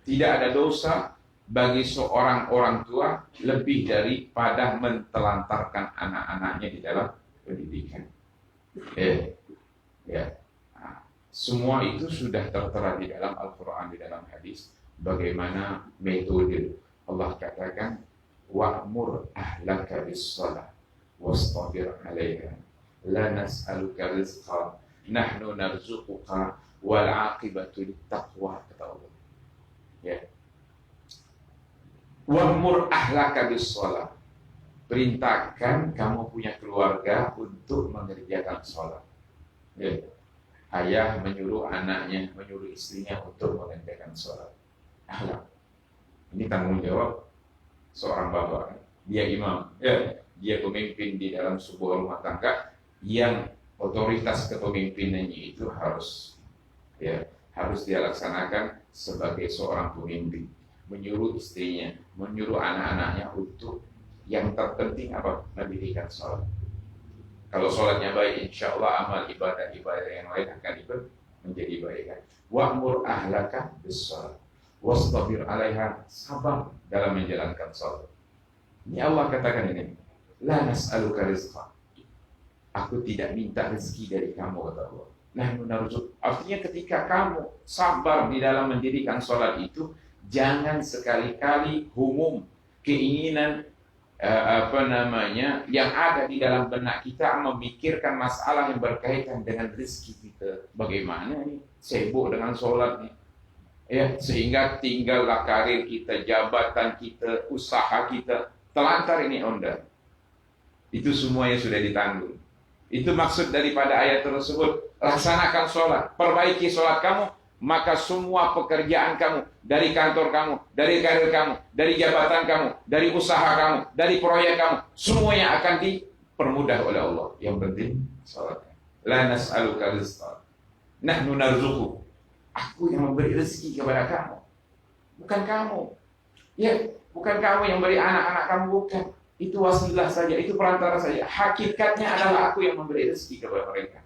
Tidak ada dosa bagi seorang orang tua lebih daripada mentelantarkan anak-anaknya di dalam pendidikan. Nah, semua itu sudah tertera di dalam Al-Quran, di dalam hadis. Bagaimana metode Allah katakan, wa'mur ahlaka bis-shalah wastabir 'alaiha la nas'aluka rizqan nahnu narzuquka wal 'aqibatu lit-taqwa, kata Allah. Ya. Wa'mur ahlaka bis-shalah, perintahkan kamu punya keluarga untuk mengerjakan sholat. Ya. Ayah menyuruh anaknya, menyuruh istrinya untuk mengerjakan sholat. Ahlak. Ini tanggung jawab seorang bapak. Dia imam, dia pemimpin di dalam sebuah rumah tangga yang otoritas kepemimpinannya itu harus dia laksanakan sebagai seorang pemimpin. Menyuruh istrinya, menyuruh anak-anaknya untuk yang terpenting apa? Mendirikan sholat. Kalau sholatnya baik, insya Allah amal ibadah-ibadah yang lain akan menjadi baik. Wa'mur ahlaka bis-shalah wastabir 'alaiha, sabar dalam menjalankan sholat. Ini Allah katakan ini, la nas'aluka rizqa, aku tidak minta rezeki dari kamu, kata Allah. Nahnu narzuq, artinya ketika kamu sabar di dalam mendirikan sholat itu, jangan sekali-kali humum, keinginan yang ada di dalam benak kita memikirkan masalah yang berkaitan dengan rezeki kita. Bagaimana nih sibuk dengan sholat nih, sehingga tinggallah karir kita, jabatan kita, usaha kita, telantar ini onda. Itu semuanya sudah ditanggung. Itu maksud daripada ayat tersebut. Laksanakan sholat, perbaiki sholat kamu, maka semua pekerjaan kamu, dari kantor kamu, dari karir kamu, dari jabatan kamu, dari usaha kamu, dari proyek kamu, semuanya akan dipermudah oleh Allah. Yang penting sholat. La nas'aluka rizqan nahnu narzuquk, aku yang memberi rezeki kepada kamu, bukan kamu. Bukan kamu yang beri anak-anak kamu, bukan. Itu wasilah saja, itu perantara saja. Hakikatnya adalah aku yang memberi rezeki kepada mereka.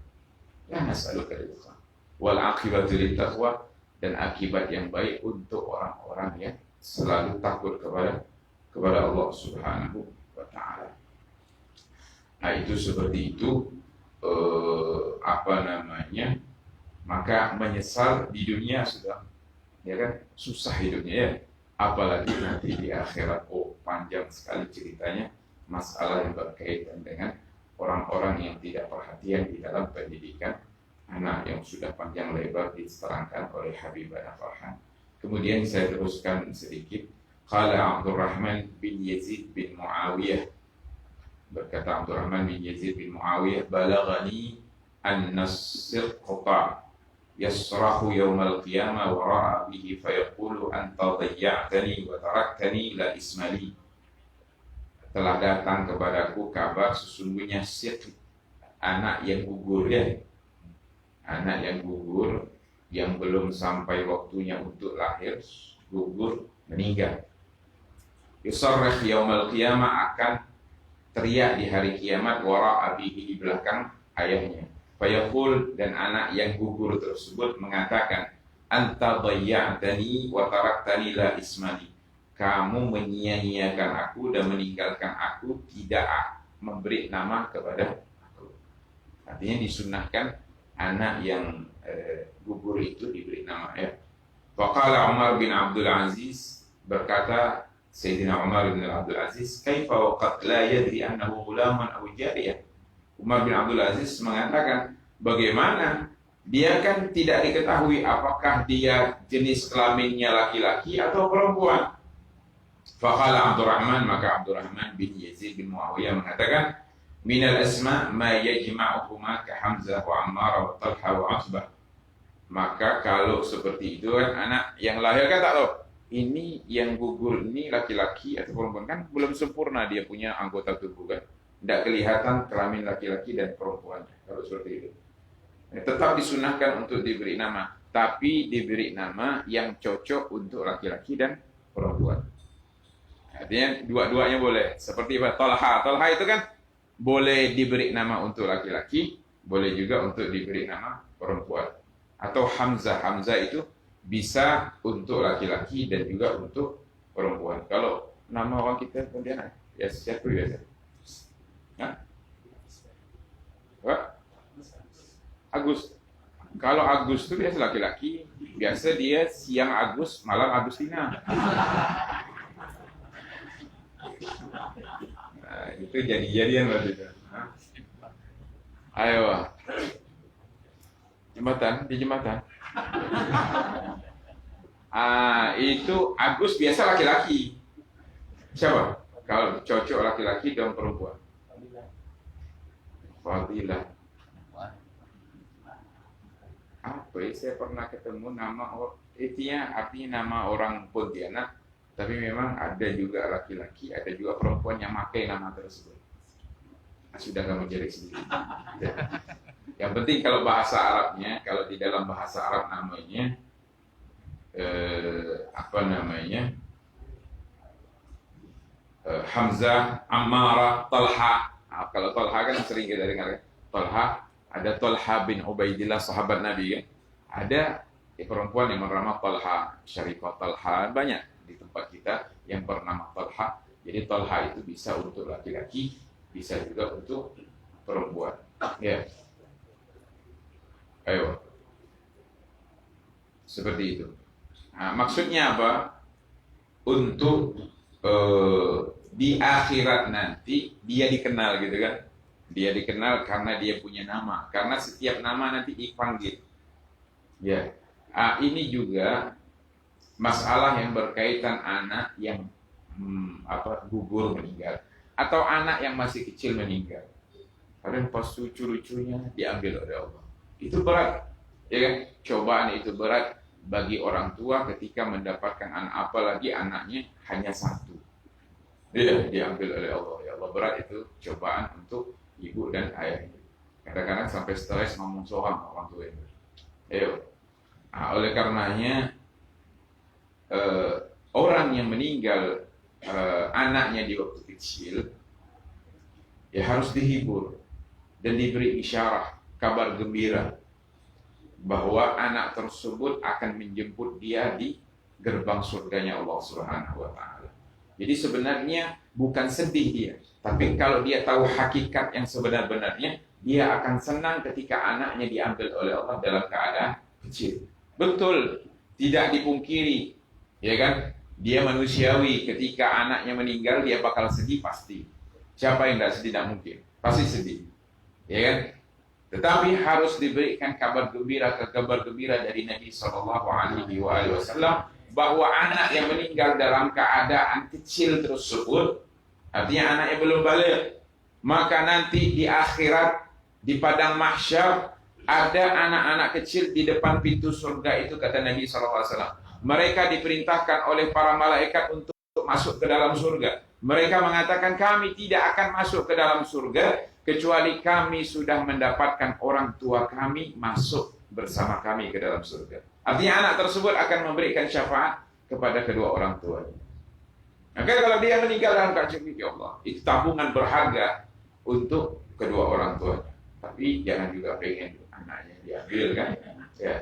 La nas'aluka rizqan wal 'aqibatu lit-taqwa, dan akibat yang baik untuk orang-orang yang selalu takut kepada Allah Subhanahu wa taala. Nah, itu seperti itu maka menyesal di dunia sudah susah hidupnya, apalagi nanti di akhirat. Panjang sekali ceritanya, masalah yang berkaitan dengan orang-orang yang tidak perhatian di dalam pendidikan anak, yang sudah panjang lebar diterangkan oleh Habibana Farhan. Kemudian saya teruskan sedikit. Qala Abdurrahman bin Yazid bin Muawiyah, berkata Abdurrahman bin Yazid bin Muawiyah, balaghani an-nasirqa yasrahu yawmal qiyamah wa ra'a bihi fayaqulu anta dayya'tani wa taraktani la ismali. Telah datang kepadaku kabar sesungguhnya Siq, anak yang gugur, anak yang gugur, yang belum sampai waktunya untuk lahir, gugur, meninggal. Yusarrah yaumal qiyamah, akan teriak di hari kiamat, wara abihi, di belakang ayahnya. Fayaqul, dan anak yang gugur tersebut mengatakan, anta dayya'tani wa taraktani la ismali, kamu menyia-nyiakan aku dan meninggalkan aku, tidak memberi nama kepada aku. Artinya disunahkan anak yang gugur itu diberi nama. Faqala Umar bin Abdul Aziz, berkata Sayyidina Umar bin Abdul Aziz, kaifa waqad la yadri annahu ghulaman aw jariyah. Umar bin Abdul Aziz mengatakan, bagaimana dia kan tidak diketahui apakah dia jenis kelaminnya laki-laki atau perempuan. Faqala Abdurrahman, maka Abdurrahman bin Yazid bin Muawiyah mengatakan, minal asma ma yajma'uhuma ka Hamzah wa Ammar wa Talha wa Utbah. Maka kalau seperti itu kan anak yang lahir kan tak tahu ini yang gugur ini laki-laki atau perempuan, kan belum sempurna dia punya anggota tubuh kan, tidak kelihatan kelamin laki-laki dan perempuan. Kalau seperti itu tetap disunahkan untuk diberi nama, tapi diberi nama yang cocok untuk laki-laki dan perempuan. Artinya dua-duanya boleh. Seperti Talha. Talha itu kan boleh diberi nama untuk laki-laki, boleh juga untuk diberi nama perempuan. Atau Hamzah. Hamzah itu bisa untuk laki-laki dan juga untuk perempuan. Kalau nama orang kita Pontianak, ya siapa biasa? Hah? What? Agus. Kalau Agus itu biasa laki-laki, biasa dia siang Agus, malam Agustina. Nah, itu jadi-jadian waktu itu. Ayo, di jembatan. Itu Agus biasa laki-laki. Siapa? Kalau cocok laki-laki dan perempuan. Fadilah. Apa ya? Saya pernah ketemu nama artinya nama orang Pontianak, tapi memang ada juga laki-laki, ada juga perempuan yang pakai nama tersebut. Sudah kamu cari sendiri. Yang penting kalau bahasa Arabnya, kalau di dalam bahasa Arab namanya Hamzah, Ammar, Talha. Kalau Talha kan sering kita dengar ya. Talha, ada Talha bin Ubaidillah sahabat Nabi kan. Ada perempuan yang bernama Talha, Syarifah Talha, banyak di tempat kita yang bernama Talha. Jadi Talha itu bisa untuk laki-laki, bisa juga untuk perempuan. Ya. Ayo. Seperti itu. Nah, maksudnya apa? Untuk di akhirat nanti dia dikenal gitu kan. Dia dikenal karena dia punya nama. Karena setiap nama nanti dipanggil. Ya. Ini juga masalah yang berkaitan anak yang gugur meninggal atau anak yang masih kecil meninggal. Kadang pas lucu-lucunya diambil oleh Allah. Itu berat. Ya kan? Cobaan itu berat bagi orang tua ketika mendapatkan anak, apalagi anaknya hanya satu. Dia diambil oleh Allah. Ya Allah, berat itu cobaan untuk ibu dan ayahnya. Kadang-kadang sampai stres ngomong soham orang tua itu. Ayo. Oleh karenanya orang yang meninggal anaknya di waktu kecil ya harus dihibur dan diberi isyarat, kabar gembira bahwa anak tersebut akan menjemput dia di gerbang surganya Allah Subhanahu wa taala. Jadi sebenarnya bukan sedih dia, tapi kalau dia tahu hakikat yang sebenar-benarnya, dia akan senang ketika anaknya diambil oleh Allah dalam keadaan kecil. Betul, tidak dipungkiri, ya kan? Dia manusiawi, ketika anaknya meninggal dia bakal sedih pasti. Siapa yang tidak sedih? Tidak mungkin, pasti sedih, ya kan? Tetapi harus diberikan kabar gembira dari Nabi Shallallahu Alaihi Wasallam bahwa anak yang meninggal dalam keadaan kecil tersebut, artinya anaknya belum balik, maka nanti di akhirat di padang mahsyar ada anak-anak kecil di depan pintu surga itu, kata Nabi SAW. Mereka diperintahkan oleh para malaikat untuk masuk ke dalam surga. Mereka mengatakan, kami tidak akan masuk ke dalam surga kecuali kami sudah mendapatkan orang tua kami masuk bersama kami ke dalam surga. Artinya anak tersebut akan memberikan syafaat kepada kedua orang tuanya. Maka kalau dia meninggal dalam keadaan ya Allah, itu tabungan berharga untuk kedua orang tuanya. Tapi jangan juga pengen anaknya diambil kan. Ya.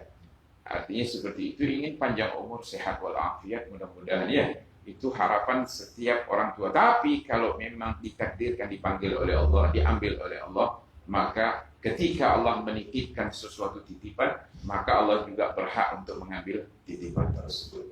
Artinya seperti itu, ingin panjang umur, sehat walafiat, mudah-mudahan ya. Itu harapan setiap orang tua. Tapi kalau memang ditakdirkan dipanggil oleh Allah, diambil oleh Allah, maka ketika Allah menitipkan sesuatu titipan, maka Allah juga berhak untuk mengambil titipan tersebut.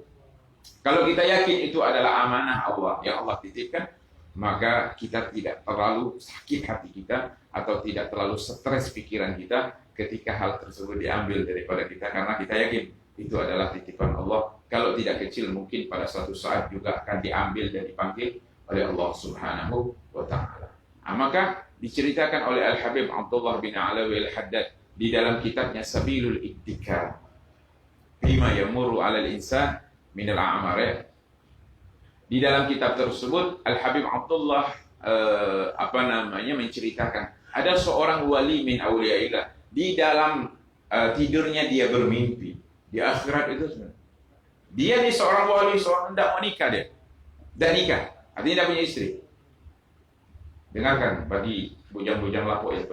Kalau kita yakin itu adalah amanah Allah yang Allah titipkan, maka kita tidak terlalu sakit hati kita atau tidak terlalu stres pikiran kita ketika hal tersebut diambil daripada kita, karena kita yakin itu adalah titipan Allah Kalau tidak kecil mungkin pada suatu saat juga akan diambil dan dipanggil oleh Allah Subhanahu wa taala. Maka diceritakan oleh Al-Habib Abdullah bin Alawi Al-Haddad di dalam kitabnya Sabilul Ittika'a bima yamurru 'alal insan min al-a'mar. Di dalam kitab tersebut Al-Habib Abdullah menceritakan ada seorang wali min auliyaillah di dalam tidurnya dia bermimpi di akhirat itu sebenarnya. Dia ni seorang wali, seorang hendak mau nikah dia. Dah nikah, artinya dah punya istri. Dengarkan bagi bujang-bujang lapuk yang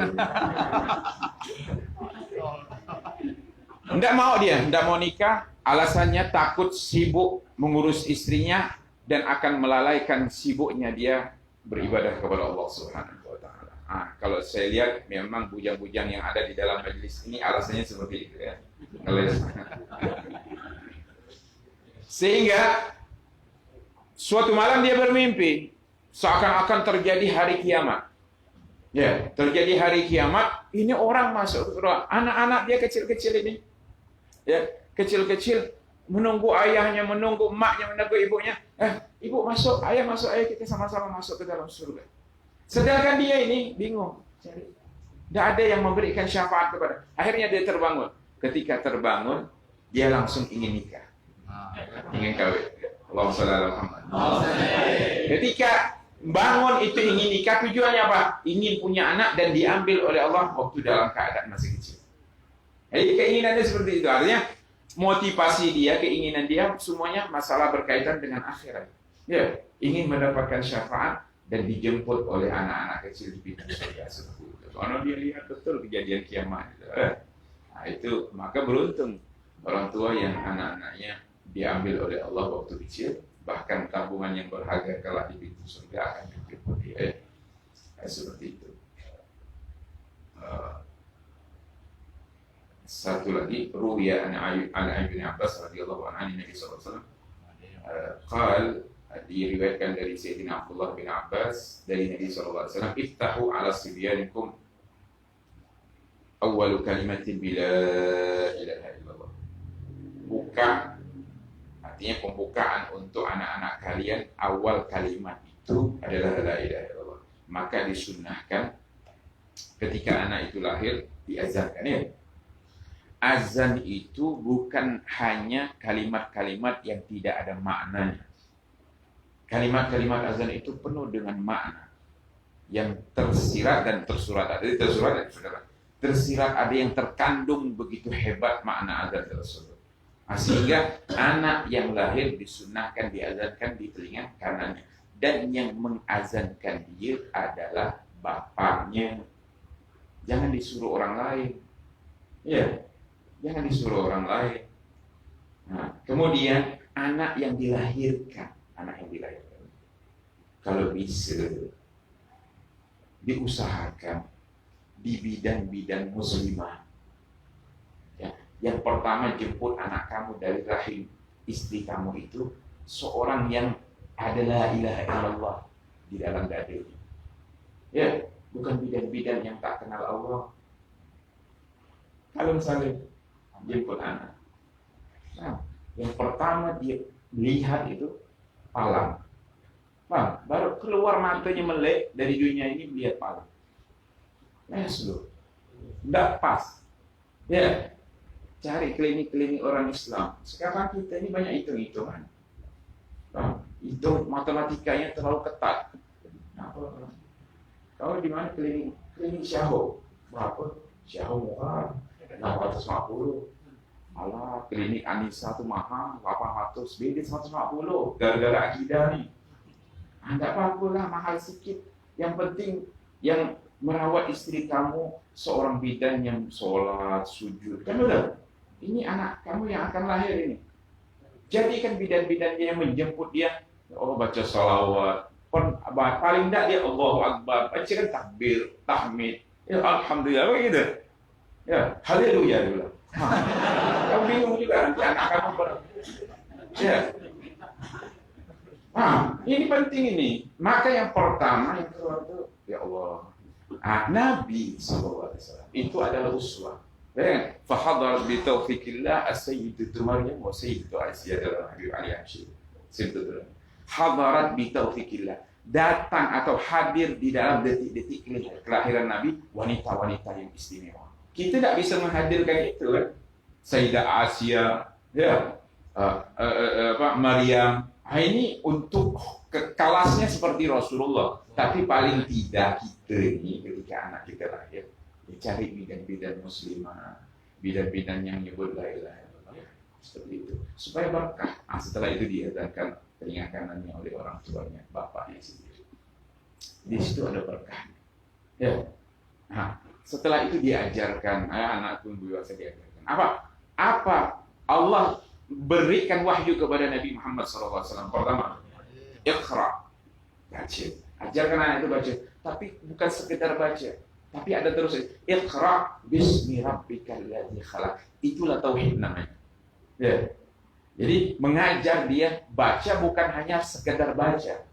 hendak mau dia, hendak mau nikah, alasannya takut sibuk mengurus istrinya dan akan melalaikan sibuknya dia beribadah kepada Allah Subhanahu wa taala. Kalau saya lihat memang bujang-bujang yang ada di dalam majlis ini alasannya seperti itu ya. Sehingga suatu malam dia bermimpi seakan-akan terjadi hari kiamat. Ya, terjadi hari kiamat, ini orang masuk surga. Anak-anak dia kecil-kecil ini. Ya, kecil-kecil menunggu ayahnya, menunggu emaknya, menunggu ibunya. Ibu masuk, ayah masuk, ayo kita sama-sama masuk ke dalam surga. Sedangkan dia ini bingung. Tidak ada yang memberikan syafaat kepada. Akhirnya dia terbangun. Ketika terbangun, dia langsung ingin nikah. Ingin kawin. Allahumma shalli ala Muhammad. Ketika bangun itu ingin nikah, tujuannya apa? Ingin punya anak dan diambil oleh Allah waktu dalam keadaan masih kecil. Jadi keinginannya seperti itu. Artinya motivasi dia, keinginan dia semuanya masalah berkaitan dengan akhirat. Ya, ingin mendapatkan syafaat dan dijemput oleh anak-anak kecil di pintu surga seperti itu. Karena dia lihat betul kejadian kiamat. Nah, itu maka beruntung orang tua yang anak-anaknya diambil oleh Allah waktu kecil, bahkan tabungan yang berharga kelak di pintu surga akan dijemput dia. Seperti itu. Satu lagi, ruwiya an Ibn Abbas radhiyallahu anhu Nabi sallallahu alaihi wasallam qal, diriwayatkan dari Sayyidina Abdullah bin Abbas dari Nabi sallallahu alaihi wasallam, iftahu ala sibyanikum awwalu kalimatin bila ilaha illallah. Buka, artinya pembukaan untuk anak-anak kalian, awal kalimat itu adalah la ilaha illallah. Maka disunnahkan ketika anak itu lahir diazankan ya. Azan itu bukan hanya kalimat-kalimat yang tidak ada maknanya. Kalimat-kalimat azan itu penuh dengan makna yang tersirat dan tersurat. Ada tersurat dan tersurat. Tersirat ada yang terkandung begitu hebat makna azan tersebut. Sehingga anak yang lahir disunahkan diazankan di telinga kanannya. Dan yang mengazankan dia adalah bapaknya. Jangan disuruh orang lain. Ya. Jangan disuruh orang lain. Nah, kemudian anak yang dilahirkan, kalau bisa diusahakan di bidang-bidang muslimah. Ya, yang pertama jemput anak kamu dari rahim istri kamu itu seorang yang adalah ilaha illallah di dalam dadanya. Ya, bukan bidang-bidang yang tak kenal Allah. Kalau misalnya jemput anak. Nah, yang pertama dia lihat itu palang. Baru keluar matanya melek dari dunia ini melihat palang. Slow. Tidak pas. Ya, cari klinik-klinik orang Islam. Sekarang kita ini banyak hitung-hitungan. Hitung matematikanya terlalu ketat. Kalau di mana klinik Syaho? Berapa? Syaho murah. 650. Alah, klinik Anissa tuh mahal, 800, beda 150. Gara-gara akidah nih. Enggak apa-apa lah, mahal sedikit. Yang penting yang merawat istri kamu seorang bidan yang sholat, sujud. Kan udah, ini anak kamu yang akan lahir ini. Jadikan bidan-bidannya yang menjemput dia. Oh, baca salawat. Paling enggak dia Allahu Akbar. Bacakan takbir, tahmid. Ya, alhamdulillah, begitu. Ya, haleluya dulu. Kamu bingung juga nanti anak kamu ya. Ini penting ini. Maka yang pertama yang keluar itu ya Allah. Nabi SAW itu adalah uswah. Fahadharat bi taufikillah as-sayyidatu Maryam wa sayyidatu Aisyah dalam Habib Ali Hashim. Hadarat bi taufikillah, datang atau hadir di dalam detik-detik kelahiran Nabi wanita-wanita yang istimewa. Kita tidak bisa menghadirkan itu kan. Sayyidah Aisyah, ya, Maryam. Ini untuk kelasnya seperti Rasulullah. Tapi paling tidak kita ini ketika anak kita lahir, ya cari bidan-bidan muslimah, bidan-bidan yang nyebut la ilaha illallah, ya, seperti itu. Supaya berkah. Setelah itu diadakan telinga kanannya oleh orang tuanya, bapaknya sendiri. Di situ ada berkah. Ya. Nah, setelah itu diajarkan, anak pun biasa diajarkan. Apa Allah berikan wahyu kepada Nabi Muhammad SAW. Pertama, Iqra, baca. Ajarkan anak itu baca. Tapi bukan sekedar baca, tapi ada terus Iqra bismi rabbikal ladzi khalaq. Itulah tauhid namanya. Ya. Jadi mengajar dia baca bukan hanya sekedar baca,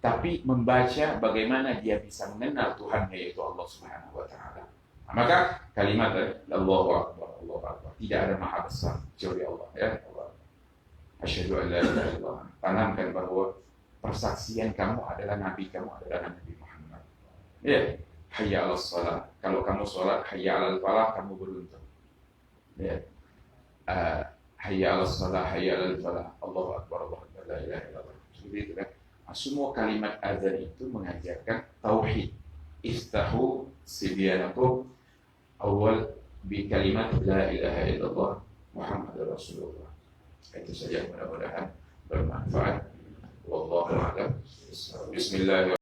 tapi membaca bagaimana dia bisa mengenal Tuhan, yaitu Allah Subhanahu wa taala. Maka kalimat Allahu Akbar, Allahu Akbar, tidak ada maha besar kecuali Allah, ya. Asyhadu an la ilaha illallah. Tanamkan bahwa persaksian kamu adalah Nabi, kamu adalah Nabi Muhammad. Ya, hayya 'alas shalah. Kalau kamu sholat, hayya 'alal falah, kamu beruntung. Ya. Hayya 'alas shalah, hayya 'alal falah. Allahu Akbar, Allahu Akbar, la ilaha illallah. Seperti itu kan. Semua kalimat azan itu mengajarkan tauhid. Iftahu sibyanakum awal bi kalimat la ilaha illallah Muhammadur Rasulullah. Itu saja, mudah-mudahan bermanfaat. Wallahu a'lam. Bismillahirrahmanirrahim.